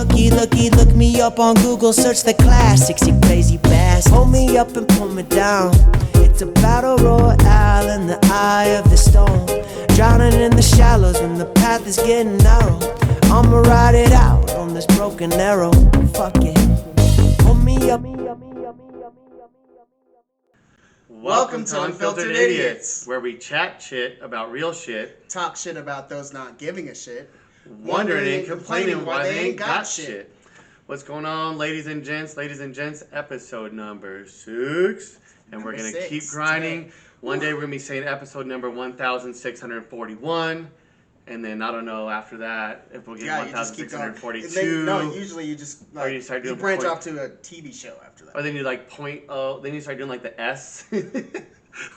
Look me up on Google, search the classics, you crazy bastard. Hold me up and pull me down. It's a battle royale in the eye of the storm. Drowning in the shallows when the path is getting narrow. I'ma ride it out on this broken arrow. Fuck it. Hold me up. Welcome to Unfiltered Idiots, where we chat shit about real shit, talk shit about those not giving a shit, wondering and complaining why they ain't got shit. What's going on, ladies and gents? Episode number 6. And we're going to keep grinding. Today. One day we're going to be saying episode number 1641. And then I don't know after that if we'll get 1642. No, usually you just or you start doing branch off to a TV show after that. Or then you like then you start doing like the S.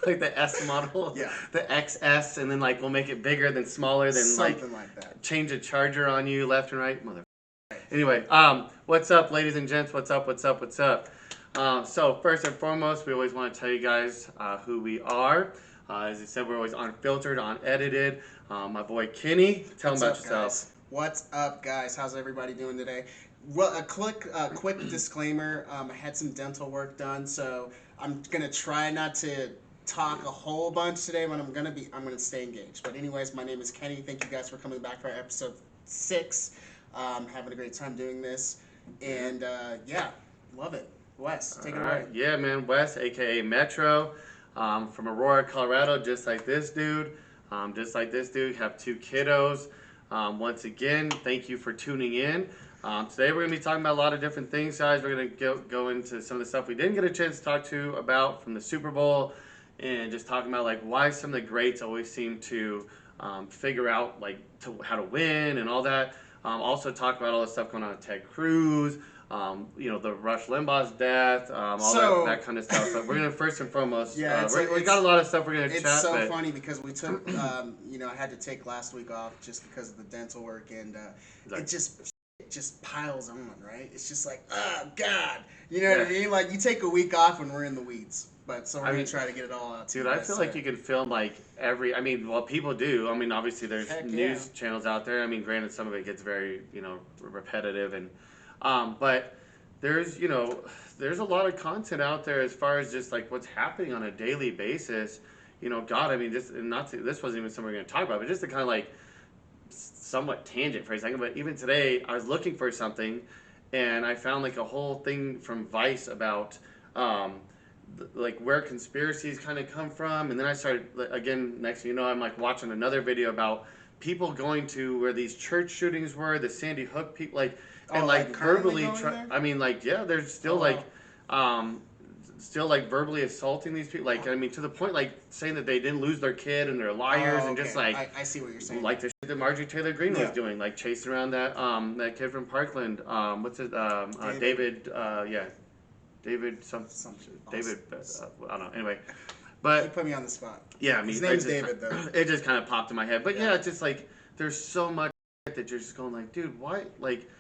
Like the S model, yeah. The XS, and then like we'll make it bigger than smaller than something like that. Change a charger on you left and right, mother. Anyway, what's up, ladies and gents? What's up? So first and foremost, we always want to tell you guys who we are. As I said, we're always unfiltered, unedited. My boy Kenny, tell him about yourself. Guys? What's up, guys? How's everybody doing today? Well, a quick disclaimer. I had some dental work done, so I'm gonna try not to talk a whole bunch today, but I'm gonna stay engaged. But anyways, my name is Kenny. Thank you guys for coming back for episode 6. Having a great time doing this, and yeah, love it. Wes, take it away. Yeah, man, Wes, aka Metro, from Aurora, Colorado, just like this dude. Have 2 kiddos. Once again, thank you for tuning in. Today we're going to be talking about a lot of different things, guys. We're going to go into some of the stuff we didn't get a chance to talk about from the Super Bowl, and just talking about like why some of the greats always seem to figure out like how to win and all that. Also talk about all the stuff going on with Ted Cruz, the Rush Limbaugh's death, that kind of stuff. But we're going to first and foremost, we got a lot of stuff we're going to chat. It's so funny because we took, I had to take last week off just because of the dental work, and it just piles on, right? It's just like, oh, God. You know what I mean? Like, you take a week off when we're in the weeds. But so we're going to try to get it all out. Dude, I feel like you can film like people do. I mean, obviously there's news channels out there. I mean, granted, some of it gets very, repetitive. And but there's a lot of content out there as far as just like what's happening on a daily basis. God, I mean, this wasn't even something we're going to talk about, but just to kind of like somewhat tangent for a second. But even today, I was looking for something, and I found like a whole thing from Vice about like where conspiracies kind of come from. And then I started, again, next thing you know, I'm like watching another video about people going to where these church shootings were, the Sandy Hook people, verbally there's still still like verbally assaulting these people, to the point like saying that they didn't lose their kid and they're liars. And just like I see what you're saying, like the shit that Marjorie Taylor Greene was doing, like chasing around that kid from Parkland, what's his David David David I don't know, anyway, but you put me on the spot. Yeah, I mean, his name's David though. It just kind of popped in my head, but it's just like there's so much that you're just going like, dude, why, like,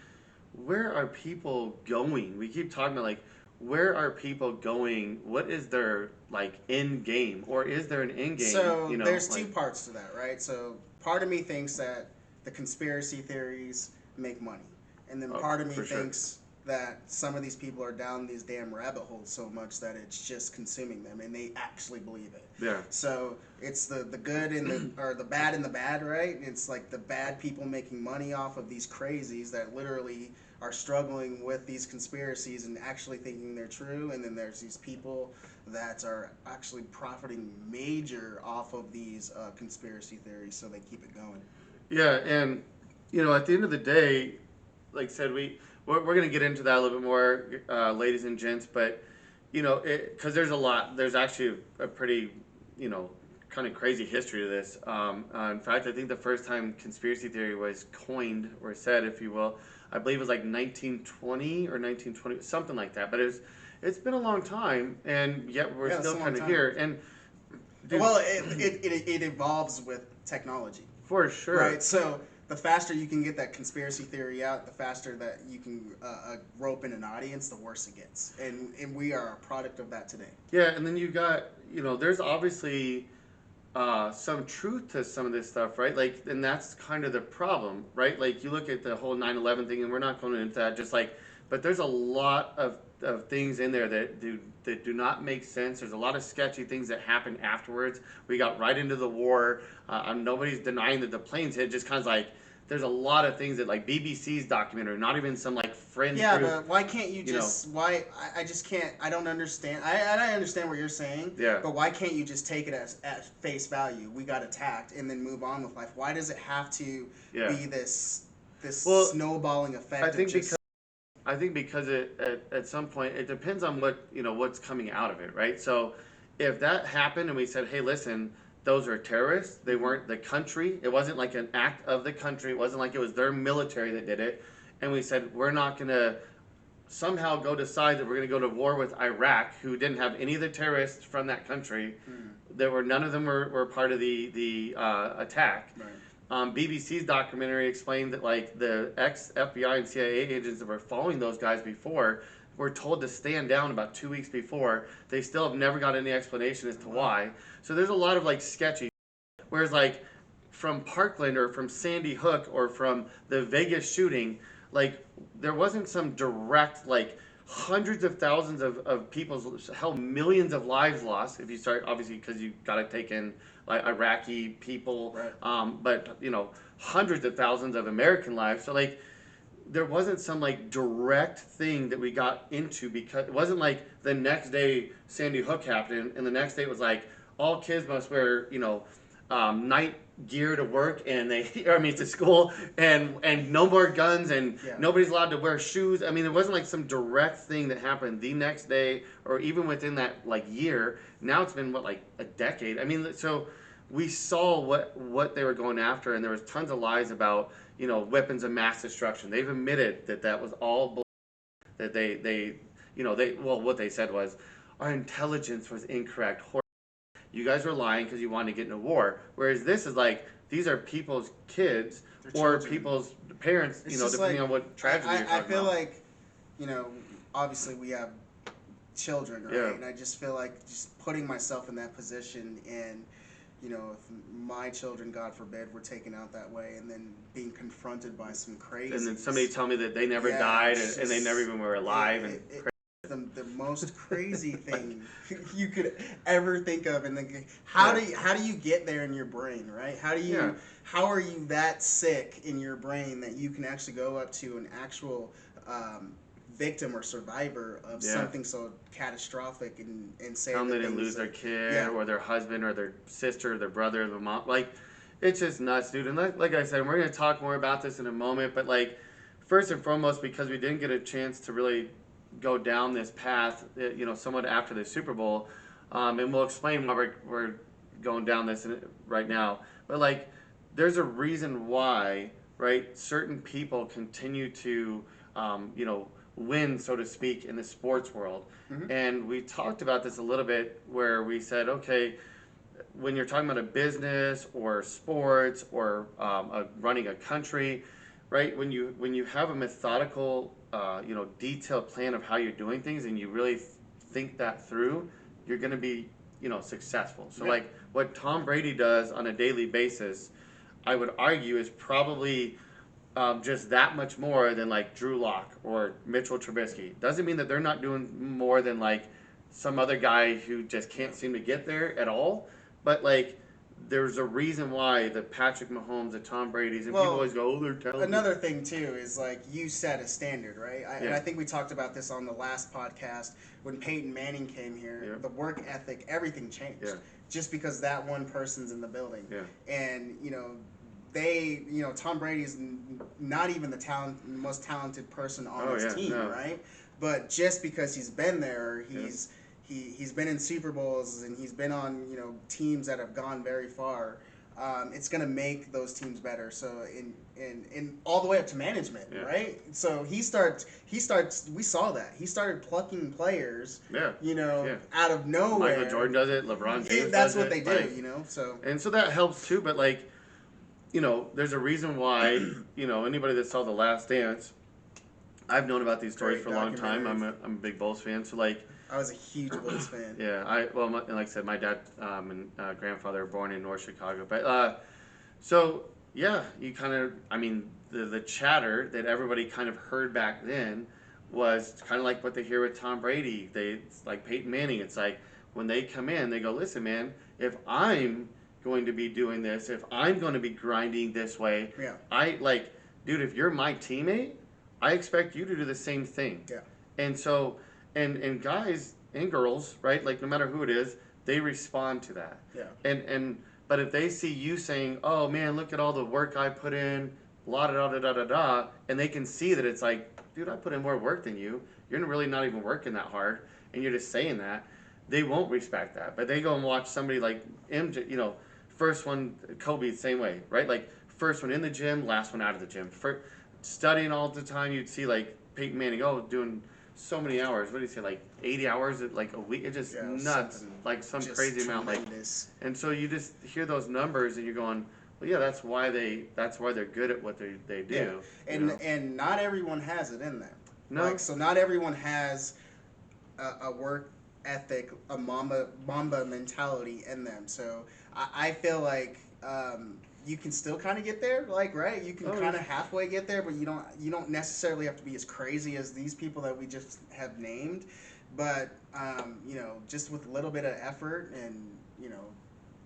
where are people going? We keep talking about like, where are people going? What is their like end game, or is there an end game? So there's 2 parts to that, right? So part of me thinks that the conspiracy theories make money, and then part of me thinks that some of these people are down these damn rabbit holes so much that it's just consuming them, and they actually believe it. Yeah. So it's the good and the bad and the bad, right? It's like the bad people making money off of these crazies that literally are struggling with these conspiracies and actually thinking they're true, and then there's these people that are actually profiting major off of these conspiracy theories, so they keep it going. Yeah, and at the end of the day, like I said, we're going to get into that a little bit more, ladies and gents, but, because there's actually a pretty, kind of crazy history to this. In fact, I think the first time conspiracy theory was coined, or said, if you will, I believe it was like 1920 or 1920, something like that. But it's been a long time, and yet we're still kind of here. And it evolves with technology. For sure. Right, so the faster you can get that conspiracy theory out, the faster that you can rope in an audience, the worse it gets. And we are a product of that today. Yeah, and then you got, there's obviously some truth to some of this stuff, right? Like, and that's kind of the problem, right? Like, you look at the whole 9/11 thing, and we're not going into that. Just like, but there's a lot of things in there that do not make sense. There's a lot of sketchy things that happened afterwards. We got right into the war. Nobody's denying that the planes hit. Just kind of like, there's a lot of things that, like, BBC's documentary, not even some like fringe Yeah, group, but why can't you just why I just can't I don't understand I understand what you're saying, Yeah. but why can't you just take it as at face value? We got attacked and then move on with life. Why does it have to Yeah. be this Well, snowballing effect? I think of just, I think because at some point it depends on what's coming out of it, right? So if that happened and we said, hey, listen, those are terrorists. They weren't the country. It wasn't like an act of the country. It wasn't like it was their military that did it. And we said, we're not going to somehow go decide that we're going to go to war with Iraq, who didn't have any of the terrorists from that country. There were none of them were part of the attack. Right. BBC's documentary explained that, like, the ex-FBI and CIA agents that were following those guys before were told to stand down about 2 weeks before. They still have never got any explanation as to why. So there's a lot of, like, sketchy. Whereas, like, from Parkland or from Sandy Hook or from the Vegas shooting, like, there wasn't some direct, like, hundreds of thousands of people's, hell, millions of lives lost. If you start, obviously, because you got to take in, like, Iraqi people, Right. but hundreds of thousands of American lives. So, like, there wasn't some, like, direct thing that we got into, because it wasn't like the next day Sandy Hook happened and the next day it was like all kids must wear night gear to work, and to school, and no more guns, and Yeah. nobody's allowed to wear shoes. I mean, it wasn't like some direct thing that happened the next day or even within that, like, year. Now it's been like a decade. I mean, so we saw what they were going after, and there was tons of lies about weapons of mass destruction. They've admitted that was all bull, that what they said was our intelligence was incorrect. You guys were lying because you wanted to get into war. Whereas this is like, these are people's kids or children. people's parents, It's just depending like, on what tragedy you're I talking feel about. like, obviously we have children, right? Yeah. And I just feel like just putting myself in that position, and if my children, God forbid, were taken out that way, and then being confronted by some crazy, And then somebody tell me that they never Yeah, died, it's and they just- never even were alive. the most crazy thing you could ever think of, and then how do you get there in your brain, right? How are you that sick in your brain that you can actually go up to an actual victim or survivor of something so catastrophic and say Tell them that they didn't lose their kid or their husband or their sister or their brother or their mom. Like, it's just nuts, dude. And like I said, we're going to talk more about this in a moment, but, like, first and foremost, because we didn't get a chance to really go down this path, somewhat after the Super Bowl, and we'll explain why we're going down this right now. But, like, there's a reason why, right, certain people continue to, win, so to speak, in the sports world. Mm-hmm. And we talked about this a little bit, where we said, okay, when you're talking about a business or sports or running a country, right? When you have a methodical, detailed plan of how you're doing things, and you really think that through, you're going to be, successful. So, like, what Tom Brady does on a daily basis, I would argue, is probably just that much more than, like, Drew Lock or Mitchell Trubisky. Doesn't mean that they're not doing more than, like, some other guy who just can't seem to get there at all. But, like, there's a reason why the Patrick Mahomes, the Tom Brady's, and people always go, oh, they're talented. Another thing too is, like, you set a standard, right? And Yeah. I think we talked about this on the last podcast when Peyton Manning came here. Yeah. The work ethic, everything changed, Yeah. just because that one person's in the building. Yeah. And Tom Brady's not even the most talented person on his team, right? But just because he's been there, he's been in Super Bowls, and he's been on teams that have gone very far. It's gonna make those teams better. So in all the way up to management, right? So he starts. We saw that he started plucking players. Out of nowhere. Michael Jordan does it. LeBron James. That's does what it. they do. So and so that helps too. But, like, there's a reason why. Anybody that saw The Last Dance, I've known about these stories for a long time. I'm a big Bulls fan. So, like, I was a huge Bulls fan. Yeah, like I said, my dad and grandfather were born in North Chicago, but so yeah, you kind of, I mean, the chatter that everybody kind of heard back then was kind of like what they hear with Tom Brady. It's like Peyton Manning. It's like when they come in, they go, listen, man, if I'm going to be doing this, if I'm going to be grinding this way, Yeah. Dude, if you're my teammate, I expect you to do the same thing. Yeah. And so, and guys and girls, right? Like no matter who it is, they respond to that. Yeah. But if they see you saying, "Oh man, look at all the work I put in," blah da da da da da da, and they can see that it's like, dude, I put in more work than you. You're really not even working that hard, and you're just saying that. They won't respect that. But they go and watch somebody like MJ, first one, Kobe, the same way, right? Like first one in the gym, last one out of the gym. Studying all the time, you'd see like Peyton Manning, doing so many hours. What do you say, like 80 hours like a week? It's just nuts, like some crazy amount. And so you just hear those numbers and you're going, well, yeah, that's why they're good at what they do. Yeah. And not everyone has it in them. No. So not everyone has a work ethic, a Mamba mentality in them. So I feel like you can still kind of get there, right? You can kind of halfway get there, but you don't necessarily have to be as crazy as these people that we just have named. But just with a little bit of effort and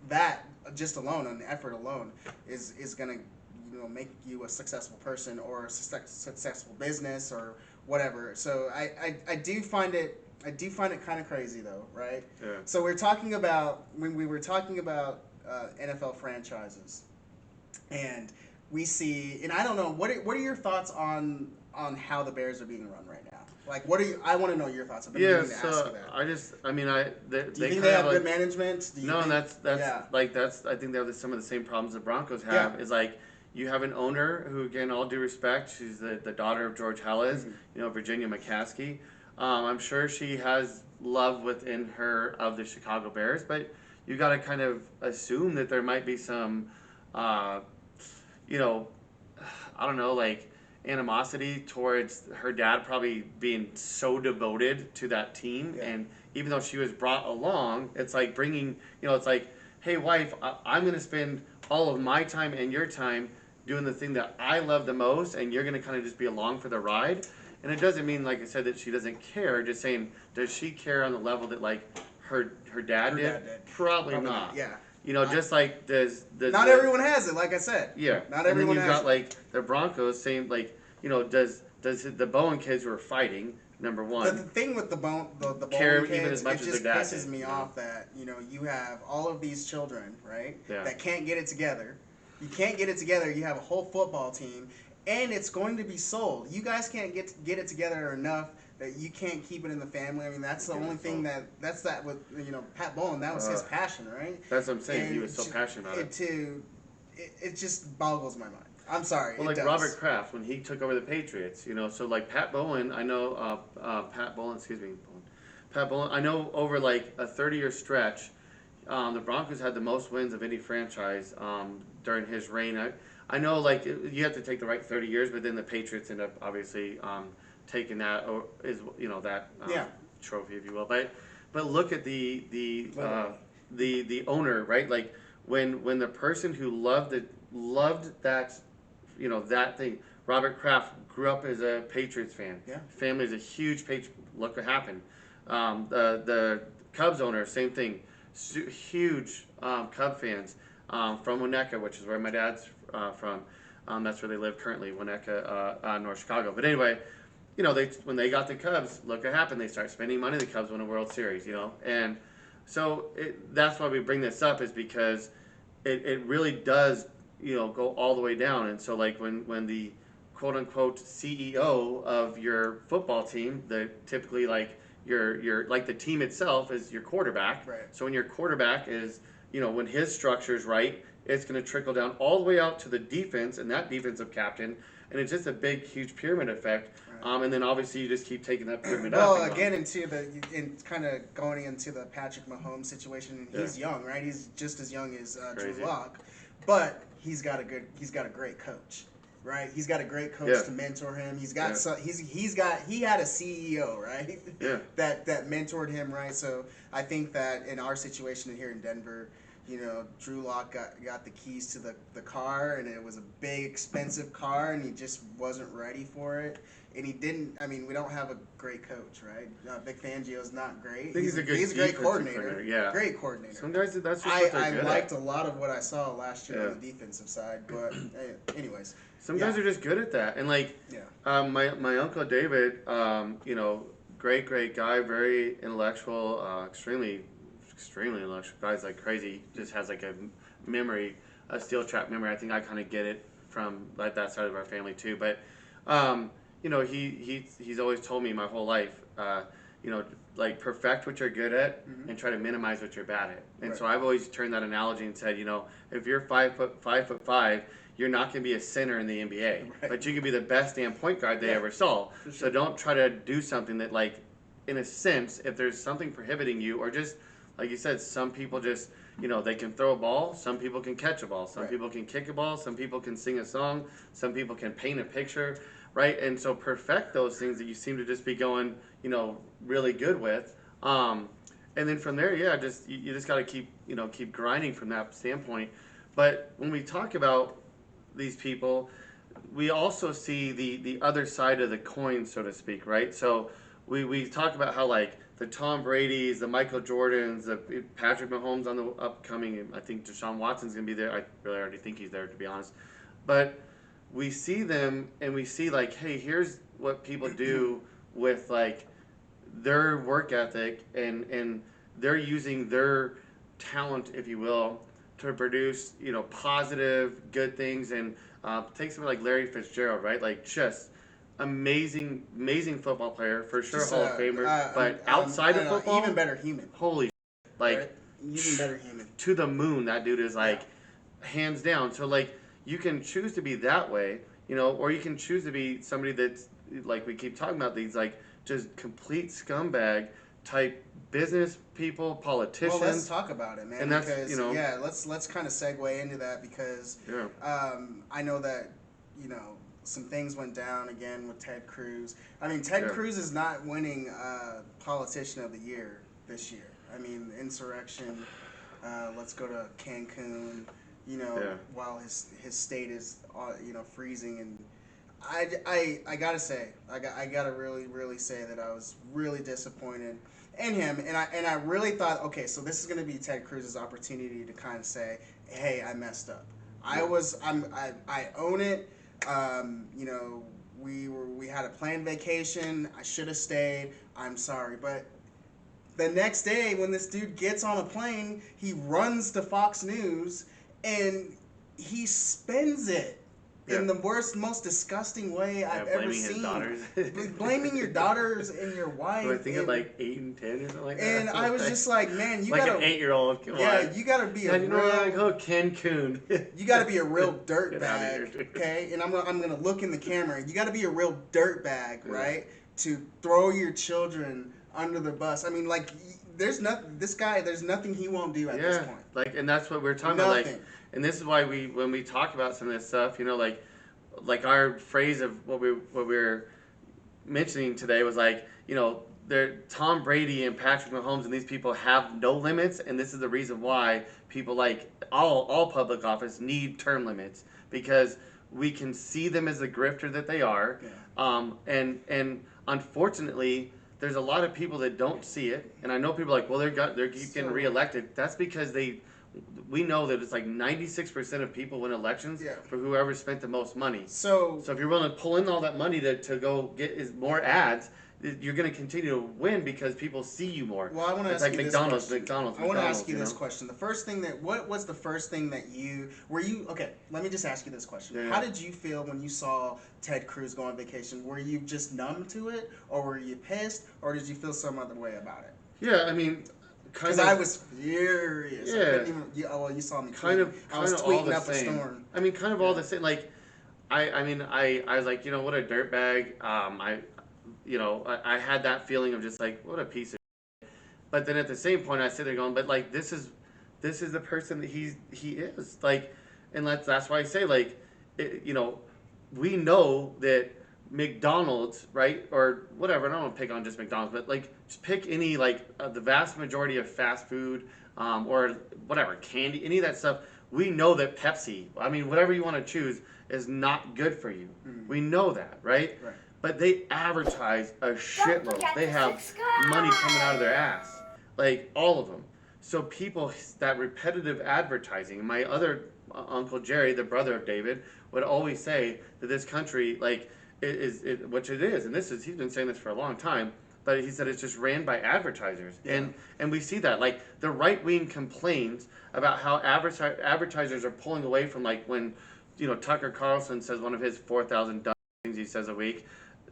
that just alone, and the effort alone is gonna make you a successful person or a successful business or whatever. So I do find it kind of crazy though, right? Yeah. So we're talking about when we were talking about NFL franchises, and we see, and I don't know, what are your thoughts on how the Bears are being run right now? Like, I want to know your thoughts. I've been meaning to ask you that. Do you think they have good management? I think they have some of the same problems the Broncos have. Is like, you have an owner who, again, all due respect, she's the daughter of George Hellas, Virginia McCaskey. I'm sure she has love within her of the Chicago Bears, but you got to kind of assume that there might be some, I don't know, like animosity towards her dad probably being so devoted to that team. Yeah. And even though she was brought along, it's like bringing, it's like, hey, wife, I'm going to spend all of my time and your time doing the thing that I love the most, and you're going to kind of just be along for the ride. And it doesn't mean, like I said, that she doesn't care. Just saying, does she care on the level that like her dad did? Probably not. Yeah. Just like does not everyone has it, like I said. Yeah. Not everyone has it. And then you've got like the Broncos saying like, does the Bowen kids who are fighting, number one. The thing with the Bowen care kids, even as much it as just their dad pisses did, me off that you have all of these children, right? Yeah. That can't get it together. You can't get it together. You have a whole football team, and it's going to be sold. You guys can't get it together enough that you can't keep it in the family. I mean, that's the only thing that's with Pat Bowen. That was his passion, right? That's what I'm saying. And he was so passionate about it. It just boggles my mind. I'm sorry. Well, like Robert Kraft when he took over the Patriots, so like Pat Bowen, I know Pat Bowen. I know over like a 30-year stretch, the Broncos had the most wins of any franchise during his reign. I know, like, you have to take the right 30 years, but then the Patriots end up obviously taking that trophy, if you will. But look at the owner, right? Like when the person who loved that that thing. Robert Kraft grew up as a Patriots fan. Yeah. Family's a huge Patriots. Look what happened. The Cubs owner, same thing. Huge Cub fans from Winnetka, which is where my dad's from. That's where they live currently, Winnetka, North Chicago. But anyway, when they got the Cubs, look what happened. They start spending money. The Cubs win a World Series, and so that's why we bring this up, is because it really does go all the way down. And so like when the quote unquote CEO of your football team, typically like your like the team itself is your quarterback. Right. So when your quarterback is when his structure is right, it's going to trickle down all the way out to the defense and that defensive captain, and it's just a big huge pyramid effect. Right. And then obviously you just keep taking that pyramid up. Well, again, kind of going into the Patrick Mahomes situation, and he's young, right? He's just as young as Drew Lock, but he's got a great coach. right? He's got a great coach Yeah. to mentor him. He's got Yeah. he had a CEO, right? Yeah. that mentored him, right? So I think that in our situation here in Denver, you know, Drew Lock got the keys to the car, and it was a big, expensive car, and he just wasn't ready for it. And he didn't. I mean, we don't have a great coach, right? Vic Fangio's not great. I think he's a good great coordinator. Yeah, great coordinator. Some guys, that's just what they're I good liked at. a lot of what I saw last year Yeah. on the defensive side, but anyways. Some guys are just good at that, and like, Yeah. my uncle David, you know, great guy, very intellectual, extremely intellectual. Guy's like crazy, just has like a memory, a steel trap memory. I think I kind of get it from like that side of our family too. But you know, he's always told me my whole life, you know, like perfect what you're good at and try to minimize what you're bad at. And so I've always turned that analogy and said, you know, if you're 5'5", you're not going to be a center in the NBA, but you can be the best damn point guard they ever saw. Sure. So don't try to do something that, like, in a sense, if there's something prohibiting you, or just like you said, some people just, you know, they can throw a ball, some people can catch a ball, some people can kick a ball, some people can sing a song, some people can paint a picture, right? And so perfect those things that you seem to just be going, you know, really good with. And then from there, yeah, just you just got to keep grinding from that standpoint. But when we talk about these people, we also see the other side of the coin, so to speak, right? So we talk about how, like, the Tom Brady's, the Michael Jordans, the Patrick Mahomes on the upcoming, I think Deshaun Watson's going to be there. I really already think he's there, to be honest. But we see them and we see, like, hey, here's what people do with, like, their work ethic, and they're using their talent, if you will, to produce, you know, positive, good things. And take somebody like Larry Fitzgerald, right? Like, just amazing football player, for sure, Just, Hall of Famer. But outside of football, even better human. Holy, like, right? Even better human. To the moon, that dude is, like, hands down. So, like, you can choose to be that way, you know, or you can choose to be somebody that's, like we keep talking about, these, like, just complete scumbag type business people, politicians. Well, let's talk about it, man. And that's, because, you know, let's kind of segue into that, because I know that, you know, some things went down again with Ted Cruz. I mean, Ted Cruz is not winning Politician of the Year this year. I mean, insurrection. Let's go to Cancun. You know, while his state is you know, freezing. And I gotta say, I gotta really say that I was really disappointed in him, and I really thought, okay, so this is gonna be Ted Cruz's opportunity to kind of say, hey, I messed up. I own it. You know, we had a planned vacation. I should have stayed. I'm sorry, but the next day when this dude gets on a plane, he runs to Fox News and he spends it in the worst, most disgusting way I've ever seen. His daughters. Blaming your daughters and your wife. I think of like 8 and 10 or something like that. And I was just like, man, you like gotta, an 8-year-old. Come on. You gotta be a you know real. Like, oh, Cancun. You gotta be a real dirtbag, okay? And I'm gonna look in the camera. You gotta be a real dirtbag, right? To throw your children under the bus. I mean, like, there's nothing. This guy, there's nothing he won't do at this point. Like, and that's what we're talking about. Like, and this is why when we talk about some of this stuff, you know, like our phrase of what we're mentioning today was, like, you know, Tom Brady and Patrick Mahomes and these people have no limits, and this is the reason why people, like, all public office need term limits, because we can see them as the grifter that they are. And unfortunately, there's a lot of people that don't see it, and I know people are like, well, they're keep getting reelected. That's because we know that it's like 96% of people win elections for whoever spent the most money. So if you're willing to pull in all that money to go get more ads, you're going to continue to win because people see you more. Well, I want to ask like you McDonald's, this question. McDonald's. I want to ask you this question. What was the first thing that okay, let me just ask you this question. Yeah. How did you feel when you saw Ted Cruz go on vacation? Were you just numb to it, or were you pissed, or did you feel some other way about it? Yeah, I mean, because I was furious. Yeah. You saw me. I was tweeting up a storm. I mean, kind of all the same. Like, I was like, you know, what a dirtbag. I had that feeling of just like, what a piece of shit. But then at the same point, I sit there going, but, like, this is the person that he is. Like, and that's why I say, like, you know, we know that McDonald's, right, or whatever. I don't want to pick on just McDonald's, but like just pick any like the vast majority of fast food, or whatever candy, any of that stuff. We know that Pepsi, I mean, whatever you want to choose, is not good for you. We know that, right? Right. But they advertise a shitload. They have money coming out of their ass, like all of them. So people, that repetitive advertising. My other uncle Jerry, the brother of David, would always say that this country, like, which it is, and he's been saying this for a long time. But he said it's just ran by advertisers, Yeah. and we see that, like, the right wing complains about how advertisers are pulling away from, like, when, Tucker Carlson says one of his 4,000 things he says a week.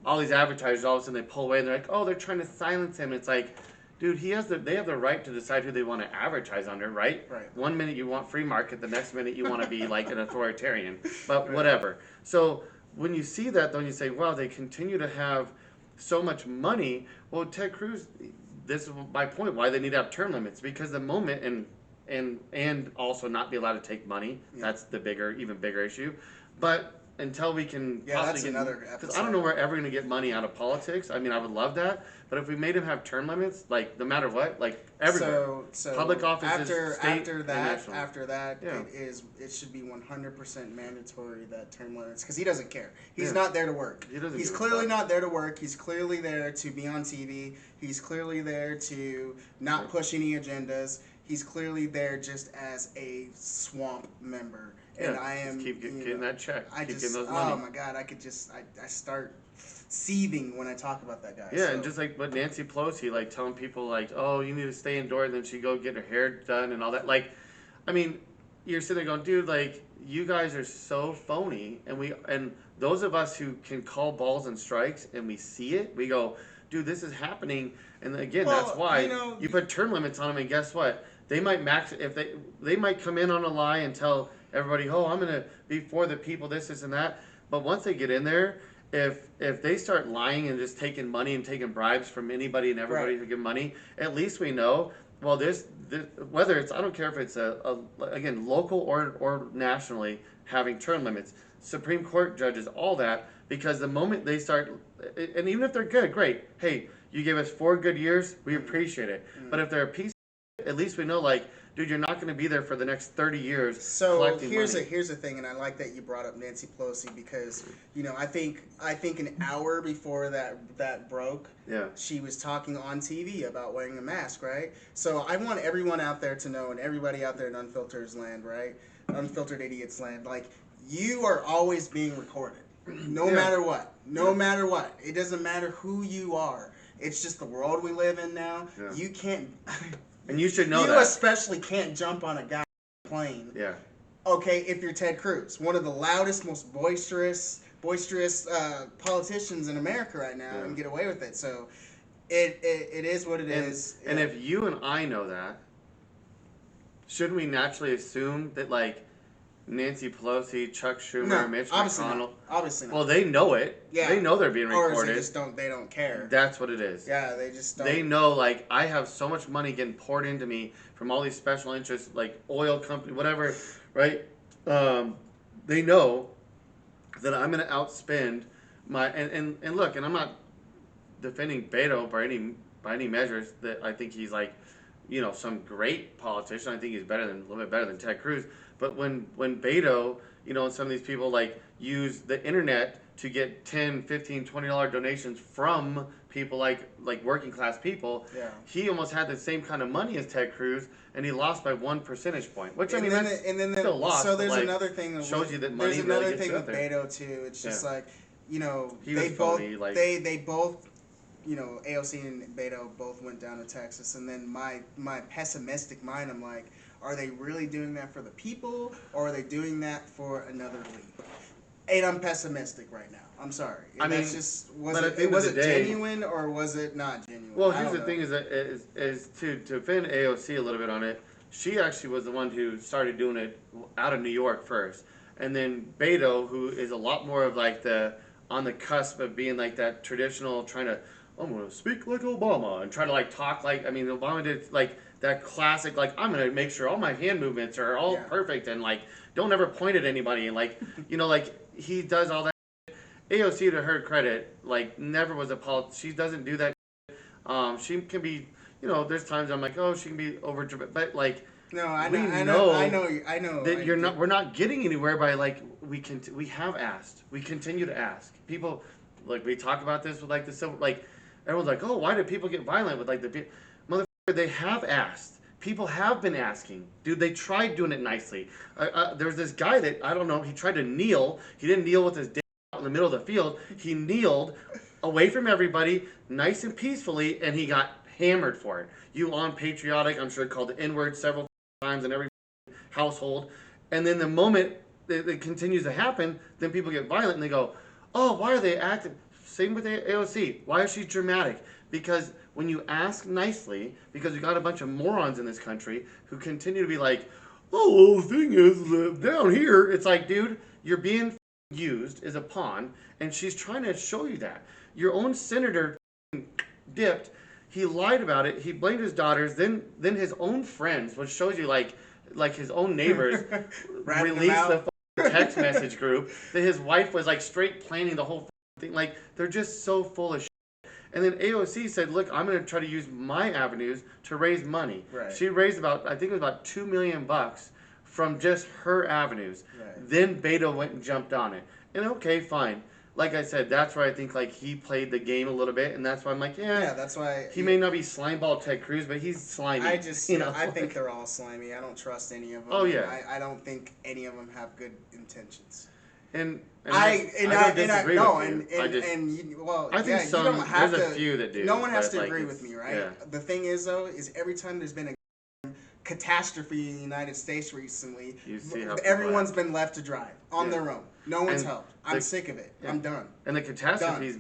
All these advertisers, all of a sudden they pull away and they're like, oh, they're trying to silence him. It's like, dude, they have the right to decide who they want to advertise under, right? Right. One minute you want free market, the next minute you want to be like an authoritarian, but whatever. So when you see that, though, you say, wow, they continue to have so much money. Well, Ted Cruz, this is my point, why they need to have term limits, because the moment, and also not be allowed to take money, that's the even bigger issue. But until we can that's another episode. Because I don't know we're ever going to get money out of politics. I mean, I would love that, but if we made him have term limits, like, no matter what, like, everywhere, so public offices, state, after that, Yeah. it should be 100% mandatory that term limits, because he doesn't care. He's Yeah. not there to work. He's clearly not there to work. He's clearly there to be on TV. He's clearly there to not push any agendas. He's clearly there just as a swamp member. And I am just keep getting that check. Keep getting those oh money. my God, I start seething when I talk about that guy. Yeah, so. and just like what Nancy Pelosi, like, telling people, like, oh, you need to stay indoors, and then she go get her hair done and all that. Like, I mean, you're sitting there going, dude, like, you guys are so phony, and those of us who can call balls and strikes and we see it, we go, dude, this is happening. And again, that's why you put term limits on them, and guess what? They might they might come in on a lie and tell everybody, oh, I'm gonna be for the people, this and that. But once they get in there, if they start lying and just taking money and taking bribes from anybody and everybody who give money, at least we know. Well, this whether it's, I don't care if it's again, local or nationally, having term limits, Supreme Court judges, all that, because the moment they start, and even if they're good, great. Hey, you gave us 4 good years, we appreciate it. But if they're a piece, at least we know, like, dude, you're not going to be there for the next 30 years. So here's the thing, and I like that you brought up Nancy Pelosi, because I think an hour before that broke, she was talking on TV about wearing a mask, right? So I want everyone out there to know, and everybody out there in Unfiltered land, right? Unfiltered Idiots land, like, you are always being recorded, no matter what. No matter what. It doesn't matter who you are. It's just the world we live in now. Yeah. You can't. And you should know that. You especially can't jump on a guy's plane. Yeah. Okay, if you're Ted Cruz, one of the loudest, most boisterous politicians in America right now, and get away with it. So it is what it is. And if you and I know that, shouldn't we naturally assume that, like, Nancy Pelosi, Chuck Schumer, Mitch McConnell. Obviously not. Well, they know it. Yeah. They know they're being recorded. Or they don't care. That's what it is. Yeah, they just don't. They know, like, I have so much money getting poured into me from all these special interests, like oil company, whatever, right? They know that I'm going to outspend my, and look, and I'm not defending Beto by any measures, that I think he's, like, some great politician. I think he's a little bit better than Ted Cruz. But when Beto, and some of these people, like, use the internet to get $10, $15, $20 donations from people like working class people, he almost had the same kind of money as Ted Cruz, and he lost by 1 percentage point. Which, I mean, that's still lost. So there's another thing that shows you that money there's another really thing with Beto too. It's just like, they both, AOC and Beto both went down to Texas, and then my pessimistic mind, I'm like, are they really doing that for the people, or are they doing that for another league? And I'm pessimistic right now. I'm sorry. I mean, was it genuine or was it not genuine? Well, here's the thing: is to defend AOC a little bit on it. She actually was the one who started doing it out of New York first, and then Beto, who is a lot more of, like, on the cusp of being like that traditional, trying to, I'm going to speak like Obama and try to, like, talk like, I mean, Obama did, like, that classic, like, I'm going to make sure all my hand movements are all perfect and, like, don't ever point at anybody, and, like, like, he does all that. AOC, to her credit, like never was a she doesn't do that. She can be, there's times I'm like, oh, she can be over, but like, No, I we know, that you're not. We're not getting anywhere by like we have asked. We continue to ask people. Like we talk about this with like the civil. Like everyone's like, oh, why do people get violent with like the motherfucker? They have asked. People have been asking. Dude, they tried doing it nicely. There was this guy that I don't know. He tried to kneel. He didn't kneel with his dick out in the middle of the field. He kneeled away from everybody, nice and peacefully, and he got hammered for it. You unpatriotic, I'm sure called the N-word several times in every household. And then the moment it continues to happen, then people get violent and they go, oh, why are they acting? Same with AOC. Why is she dramatic? Because when you ask nicely, because you got a bunch of morons in this country who continue to be like, oh, well, the thing is, down here, it's like, dude, you're being used as a pawn, and she's trying to show you that. Your own senator dipped. He lied about it. He blamed his daughters. Then his own friends, which shows you like his own neighbors, released the text message group that his wife was like straight planning the whole thing. Like they're just so full of shit. And then AOC said, "Look, I'm going to try to use my avenues to raise money." Right. She raised I think it was about $2 million from just her avenues. Right. Then Beto went and jumped on it. And okay, fine. Like I said, that's where I think like he played the game a little bit, and that's why I'm like, yeah, that's why he may not be slimeball Ted Cruz, but he's slimy. I just, I think they're all slimy. I don't trust any of them. Oh yeah, I don't think any of them have good intentions. And I disagree with you. I think you don't have there's a few that do. No one has to like, agree with me, right? Yeah. The thing is, though, is every time there's been a catastrophe in the United States recently, everyone's been left to dry on their own. No one's helped. I'm sick of it. I'm done. And the catastrophe's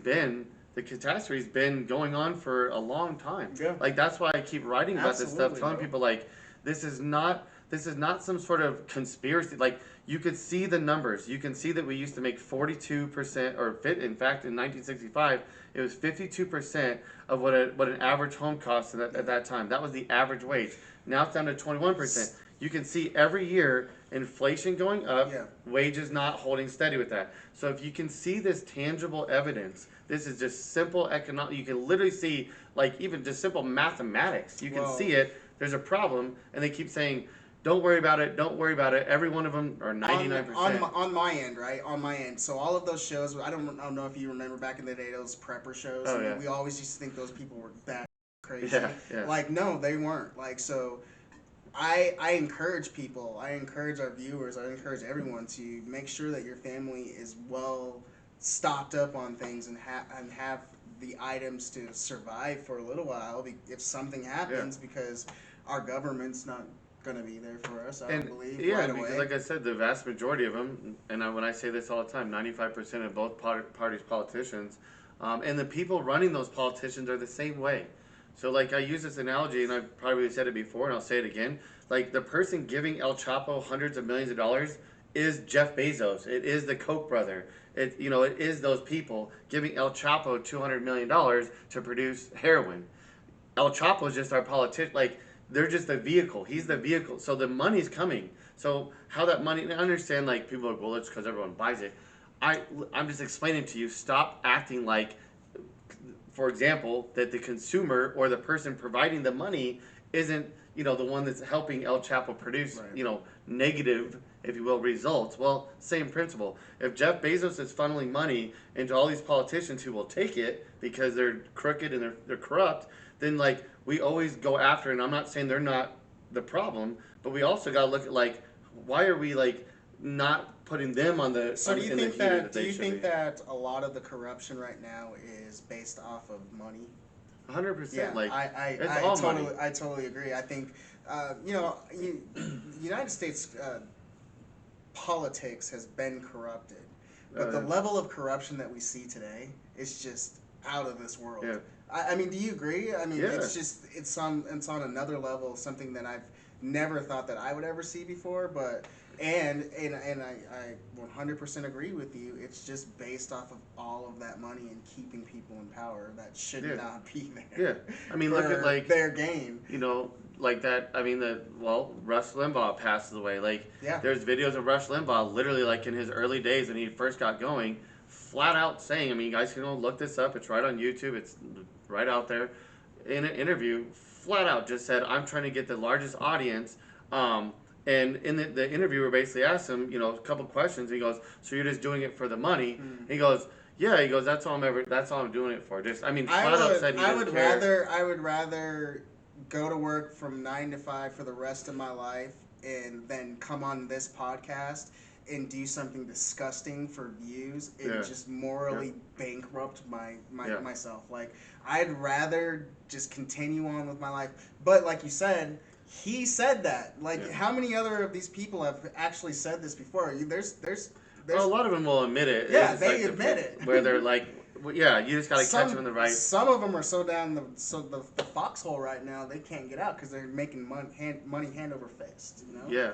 been going on for a long time. Yeah. Like that's why I keep writing about this stuff, telling people like this is not some sort of conspiracy. Like you could see the numbers. You can see that we used to make 42%, or in fact in 1965 it was 52% of what an average home cost at that time. That was the average wage. Now it's down to 21%. You can see every year inflation going up, wages not holding steady with that. So if you can see this tangible evidence, this is just simple economic. You can literally see, like even just simple mathematics. You can see it. There's a problem, and they keep saying, "Don't worry about it. Don't worry about it." Every one of them are 99%. On my end, right? On my end. So all of those shows, I don't know if you remember back in the day, those prepper shows. Oh, yeah. We always used to think those people were that crazy. Yeah. Like no, they weren't. Like so. I encourage people, I encourage our viewers, I encourage everyone to make sure that your family is well stocked up on things and have the items to survive for a little while if something happens, because our government's not going to be there for us, I don't believe, right away. Because like I said, the vast majority of them, and when I say this all the time, 95% of both parties' politicians, and the people running those politicians are the same way. So, like, I use this analogy, and I've probably said it before, and I'll say it again. Like, the person giving El Chapo hundreds of millions of dollars is Jeff Bezos. It is the Koch brother. It is those people giving El Chapo $200 million to produce heroin. El Chapo is just our politician. Like, they're just the vehicle. He's the vehicle. So the money's coming. So how that money, I understand, like, people are, well, it's because everyone buys it. I'm just explaining to you, stop acting like, for example, that the consumer or the person providing the money isn't, the one that's helping El Chapo produce, negative, if you will, results. Well, same principle. If Jeff Bezos is funneling money into all these politicians who will take it because they're crooked and they're corrupt, then like we always go after, and I'm not saying they're not the problem, but we also got to look at like, why are we like not putting them on the? So do you think that a lot of the corruption right now is based off of money? 100%. Yeah, like I totally agree. I think United States politics has been corrupted, but the level of corruption that we see today is just out of this world. Yeah. I mean, do you agree? I mean, it's on another level, something that I've never thought that I would ever see before, but. And I 100% agree with you. It's just based off of all of that money and keeping people in power that should not be there. Yeah, I mean, look at like their gain. Like that. I mean, Rush Limbaugh passes away. Like, there's videos of Rush Limbaugh literally like in his early days when he first got going, flat out saying, I mean, you guys can go look this up. It's right on YouTube. It's right out there. In an interview, flat out just said, I'm trying to get the largest audience. And in the interviewer basically asked him, a couple questions. He goes, so you're just doing it for the money? He goes, yeah. He goes, that's all I'm doing it for. Just, I mean, flat out said he didn't care. I would rather go to work from 9 to 5 for the rest of my life and then come on this podcast and do something disgusting for views and just morally bankrupt myself. Like, I'd rather just continue on with my life. But like you said, he said that. Like, how many other of these people have actually said this before? There's well, a lot of them will admit it. Yeah, they admit it. Where they're like, well, yeah, you just got to catch them in the right. Some of them are so down the foxhole right now, they can't get out because they're making money hand over fist,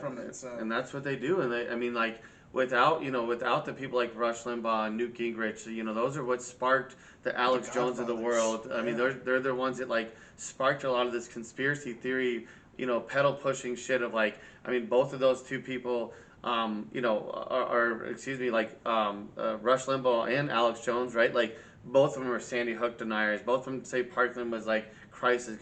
from it. So. And that's what they do. And I mean, like, without the people like Rush Limbaugh and Newt Gingrich, those are what sparked the Alex Jones of the world. I mean, they're the ones that like sparked a lot of this conspiracy theory, pedal pushing shit of like, I mean, both of those two people. Rush Limbaugh and Alex Jones, right? Like, both of them are Sandy Hook deniers. Both of them say Parkland was like crisis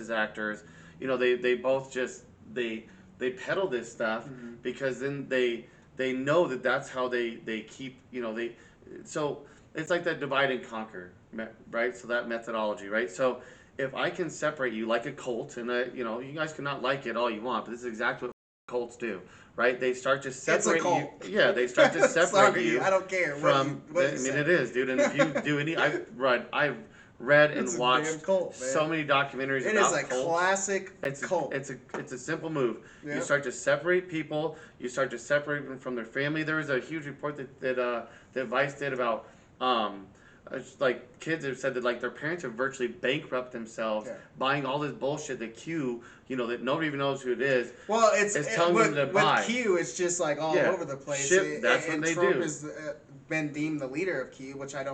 actors. They both just they peddle this stuff because then they know that that's how they keep so it's like that divide and conquer, right? So that methodology, right? So if I can separate you like a cult, and you guys cannot like it all you want, but this is exactly what cults do, right? They start to separate you. Yeah, they start to separate you. I don't care. It is, dude. And if you do any, I've read and watched so many documentaries about cults. It is a classic cult. It's a simple move. Yep. You start to separate people. You start to separate them from their family. There was a huge report that Vice did about like kids have said that like their parents have virtually bankrupt themselves buying all this bullshit that Q, that nobody even knows who it is. Well, telling them to buy. With Q, it's just like all over the place. That's what they Trump do. has been deemed the leader of Q, which I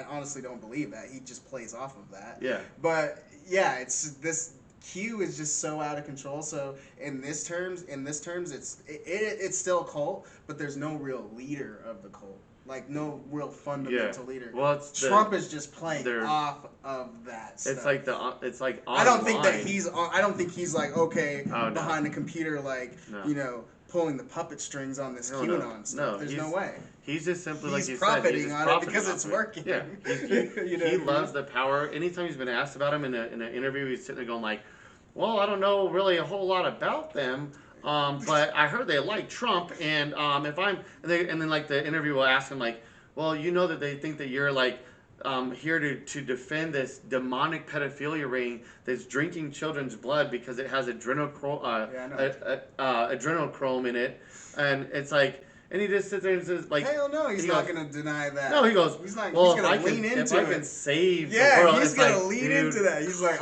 honestly don't believe that. He just plays off of that. Yeah. But yeah, it's this. Q is just so out of control. So in this terms, it's still a cult, but there's no real leader of the cult. Like, no real fundamental leader. Well, Trump is just playing off of that stuff. It's like I don't think that I don't think he's like behind the computer pulling the puppet strings on this QAnon stuff. No, there's no way. He's just simply like you profiting said. on it because it's working. Yeah, he loves the power. Anytime he's been asked about him in an interview, he's sitting there going like, "Well, I don't know really a whole lot about them." But I heard they like Trump, and then like the interview will ask him like, well, that they think that you're like here to defend this demonic pedophilia ring that's drinking children's blood because it has adrenochrome in it, and it's like. And he just sits there and says, like... Hell no, he's not going to deny that. No, he goes, he's going to lean into it. If I can save the world... Yeah, he's going to lean into that. He's like,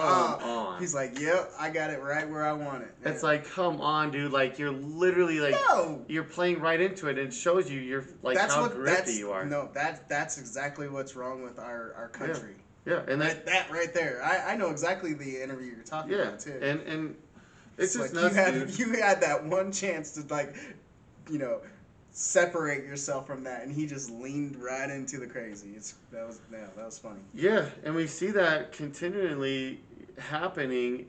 he's like, yep, I got it right where I want it. It's like, come on, dude. Like, you're literally, like... No! You're playing right into it, and it shows you how grifty you are. No, that's exactly what's wrong with our country. Yeah, and that right there. I know exactly the interview you're talking about, too. And it's just like nuts, you had that one chance to, like, separate yourself from that, and he just leaned right into the crazy. That was funny. Yeah, and we see that continuously happening,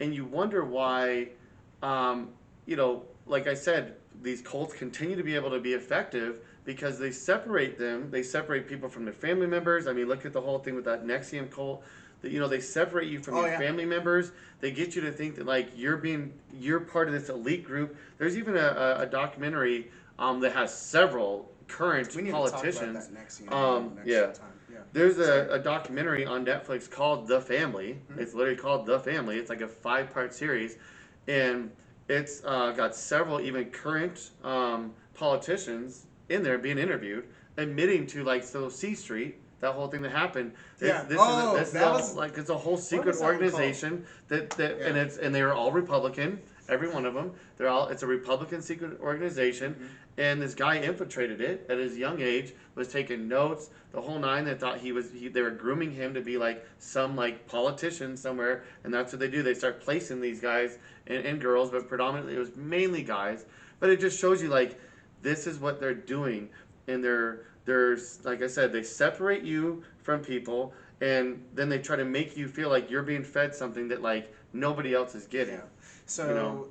and you wonder why, like I said, these cults continue to be able to be effective because they separate people from their family members. I mean, look at the whole thing with that Nexium cult. They separate you from your family members. They get you to think that like you're part of this elite group. There's even a documentary that has several current politicians. Next time. Yeah. There's a documentary on Netflix called The Family. Mm-hmm. It's literally called The Family. It's like a 5-part series, and it's got several even current politicians in there being interviewed, admitting to like C Street. That whole thing that happened. It's a whole secret organization and they were all Republican, every one of them. It's a Republican secret organization, and this guy infiltrated it at his young age, was taking notes, the whole nine. They thought they were grooming him to be like some like politician somewhere, and that's what they do. They start placing these guys and girls, but predominantly it was mainly guys. But it just shows you like this is what they're doing, and there's like I said, they separate you from people, and then they try to make you feel like you're being fed something that like nobody else is getting. Yeah. So,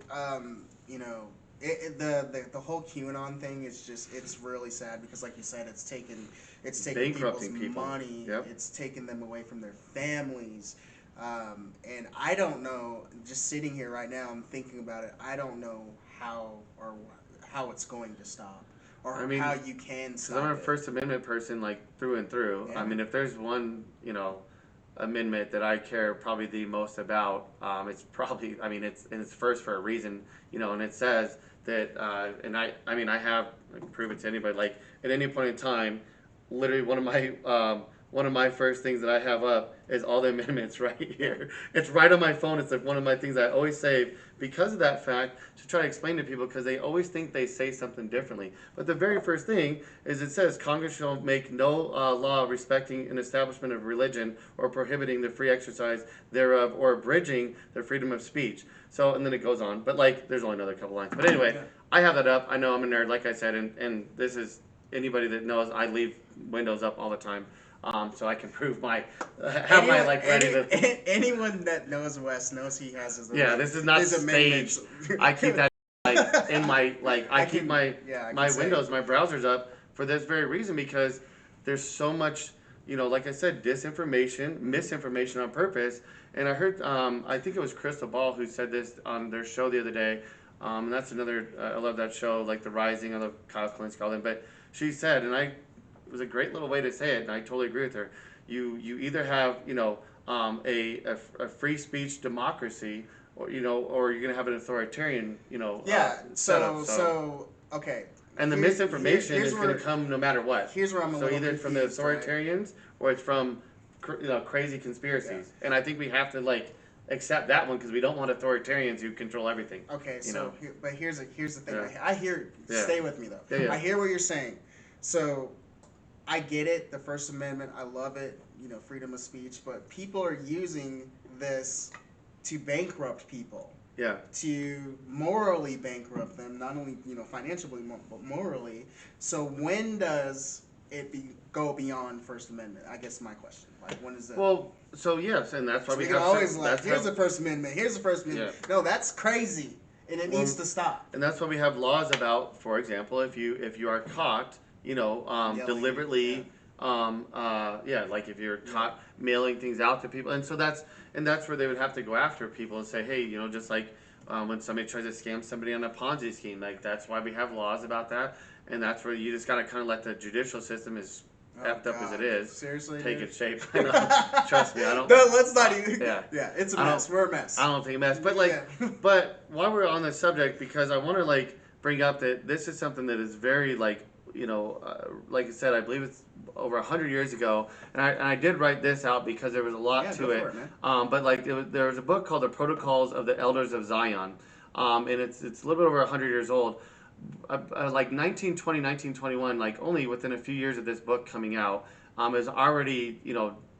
you know, the whole QAnon thing is just, it's really sad because, like you said, it's taken people's money. Yep. It's taken them away from their families. And I don't know, just sitting here right now, I'm thinking about it. I don't know how it's going to stop, or I mean, how you can stop because I'm a it. First Amendment person, like through and through. Yeah. I mean, if there's one, amendment that I care probably the most about, it's probably, I mean, it's first for a reason, and it says that, I mean, I have, I can prove it to anybody, like at any point in time, literally one of my first things that I have up is all the amendments right here. It's right on my phone. It's like one of my things I always save because of that fact, to try to explain to people, because they always think they say something differently. But the very first thing is it says Congress shall make no law respecting an establishment of religion or prohibiting the free exercise thereof or abridging the freedom of speech. So, and then it goes on. But like, there's only another couple lines. But anyway, I have that up. I know I'm a nerd, like I said, and this is, anybody that knows, I leave Windows up all the time. So I can prove my ready to. Anyone that knows Wes knows he has his. Yeah, this is not staged. I keep that like in my I keep my Windows, my browsers up for this very reason, because there's so much, like I said, disinformation, misinformation on purpose. And I heard, I think it was Crystal Ball who said this on their show the other day. And that's another, I love that show, like The Rising. I love Kyle Kalinske, all them. But she said, and it was a great little way to say it, and I totally agree with her. You either have a free speech democracy, or or you're gonna have an authoritarian setup. So okay. And the misinformation is going to come no matter what. Here's where I'm a little either confused, from the authoritarians, or it's from crazy conspiracies. Yeah. And I think we have to accept that one, because we don't want authoritarians who control everything. Okay, so but here's the thing. Yeah. I hear. Yeah. Stay with me though. Yeah, yeah. I hear what you're saying. So I get it. The First Amendment. I love it. Freedom of speech. But people are using this to bankrupt people. Yeah. To morally bankrupt them, not only financially, but morally. So when does it go beyond First Amendment? I guess my question. When is that? Well, so yes, and that's why we can have always here's the First Amendment. Here's the First Amendment. Yeah. No, that's crazy, and it needs to stop. And that's why we have laws about, for example, if you are caught, deliberately. Like if you're caught mailing things out to people, and so that's where they would have to go after people and say, hey, just like when somebody tries to scam somebody on a Ponzi scheme, like that's why we have laws about that, and that's where you just gotta kind of let the judicial system, as effed up as it is, seriously, take its shape. I know. Trust me, I don't. No, let's not even. Yeah, it's a mess. We're a mess. I don't think a mess, but but while we're on the subject, because I want to bring up that this is something that is very like I said, I believe it's over 100 years ago, and I did write this out because there was a lot to it. But there was a book called The Protocols of the Elders of Zion, and it's a little bit over 100 years old. 1920, 1921, only within a few years of this book coming out, is already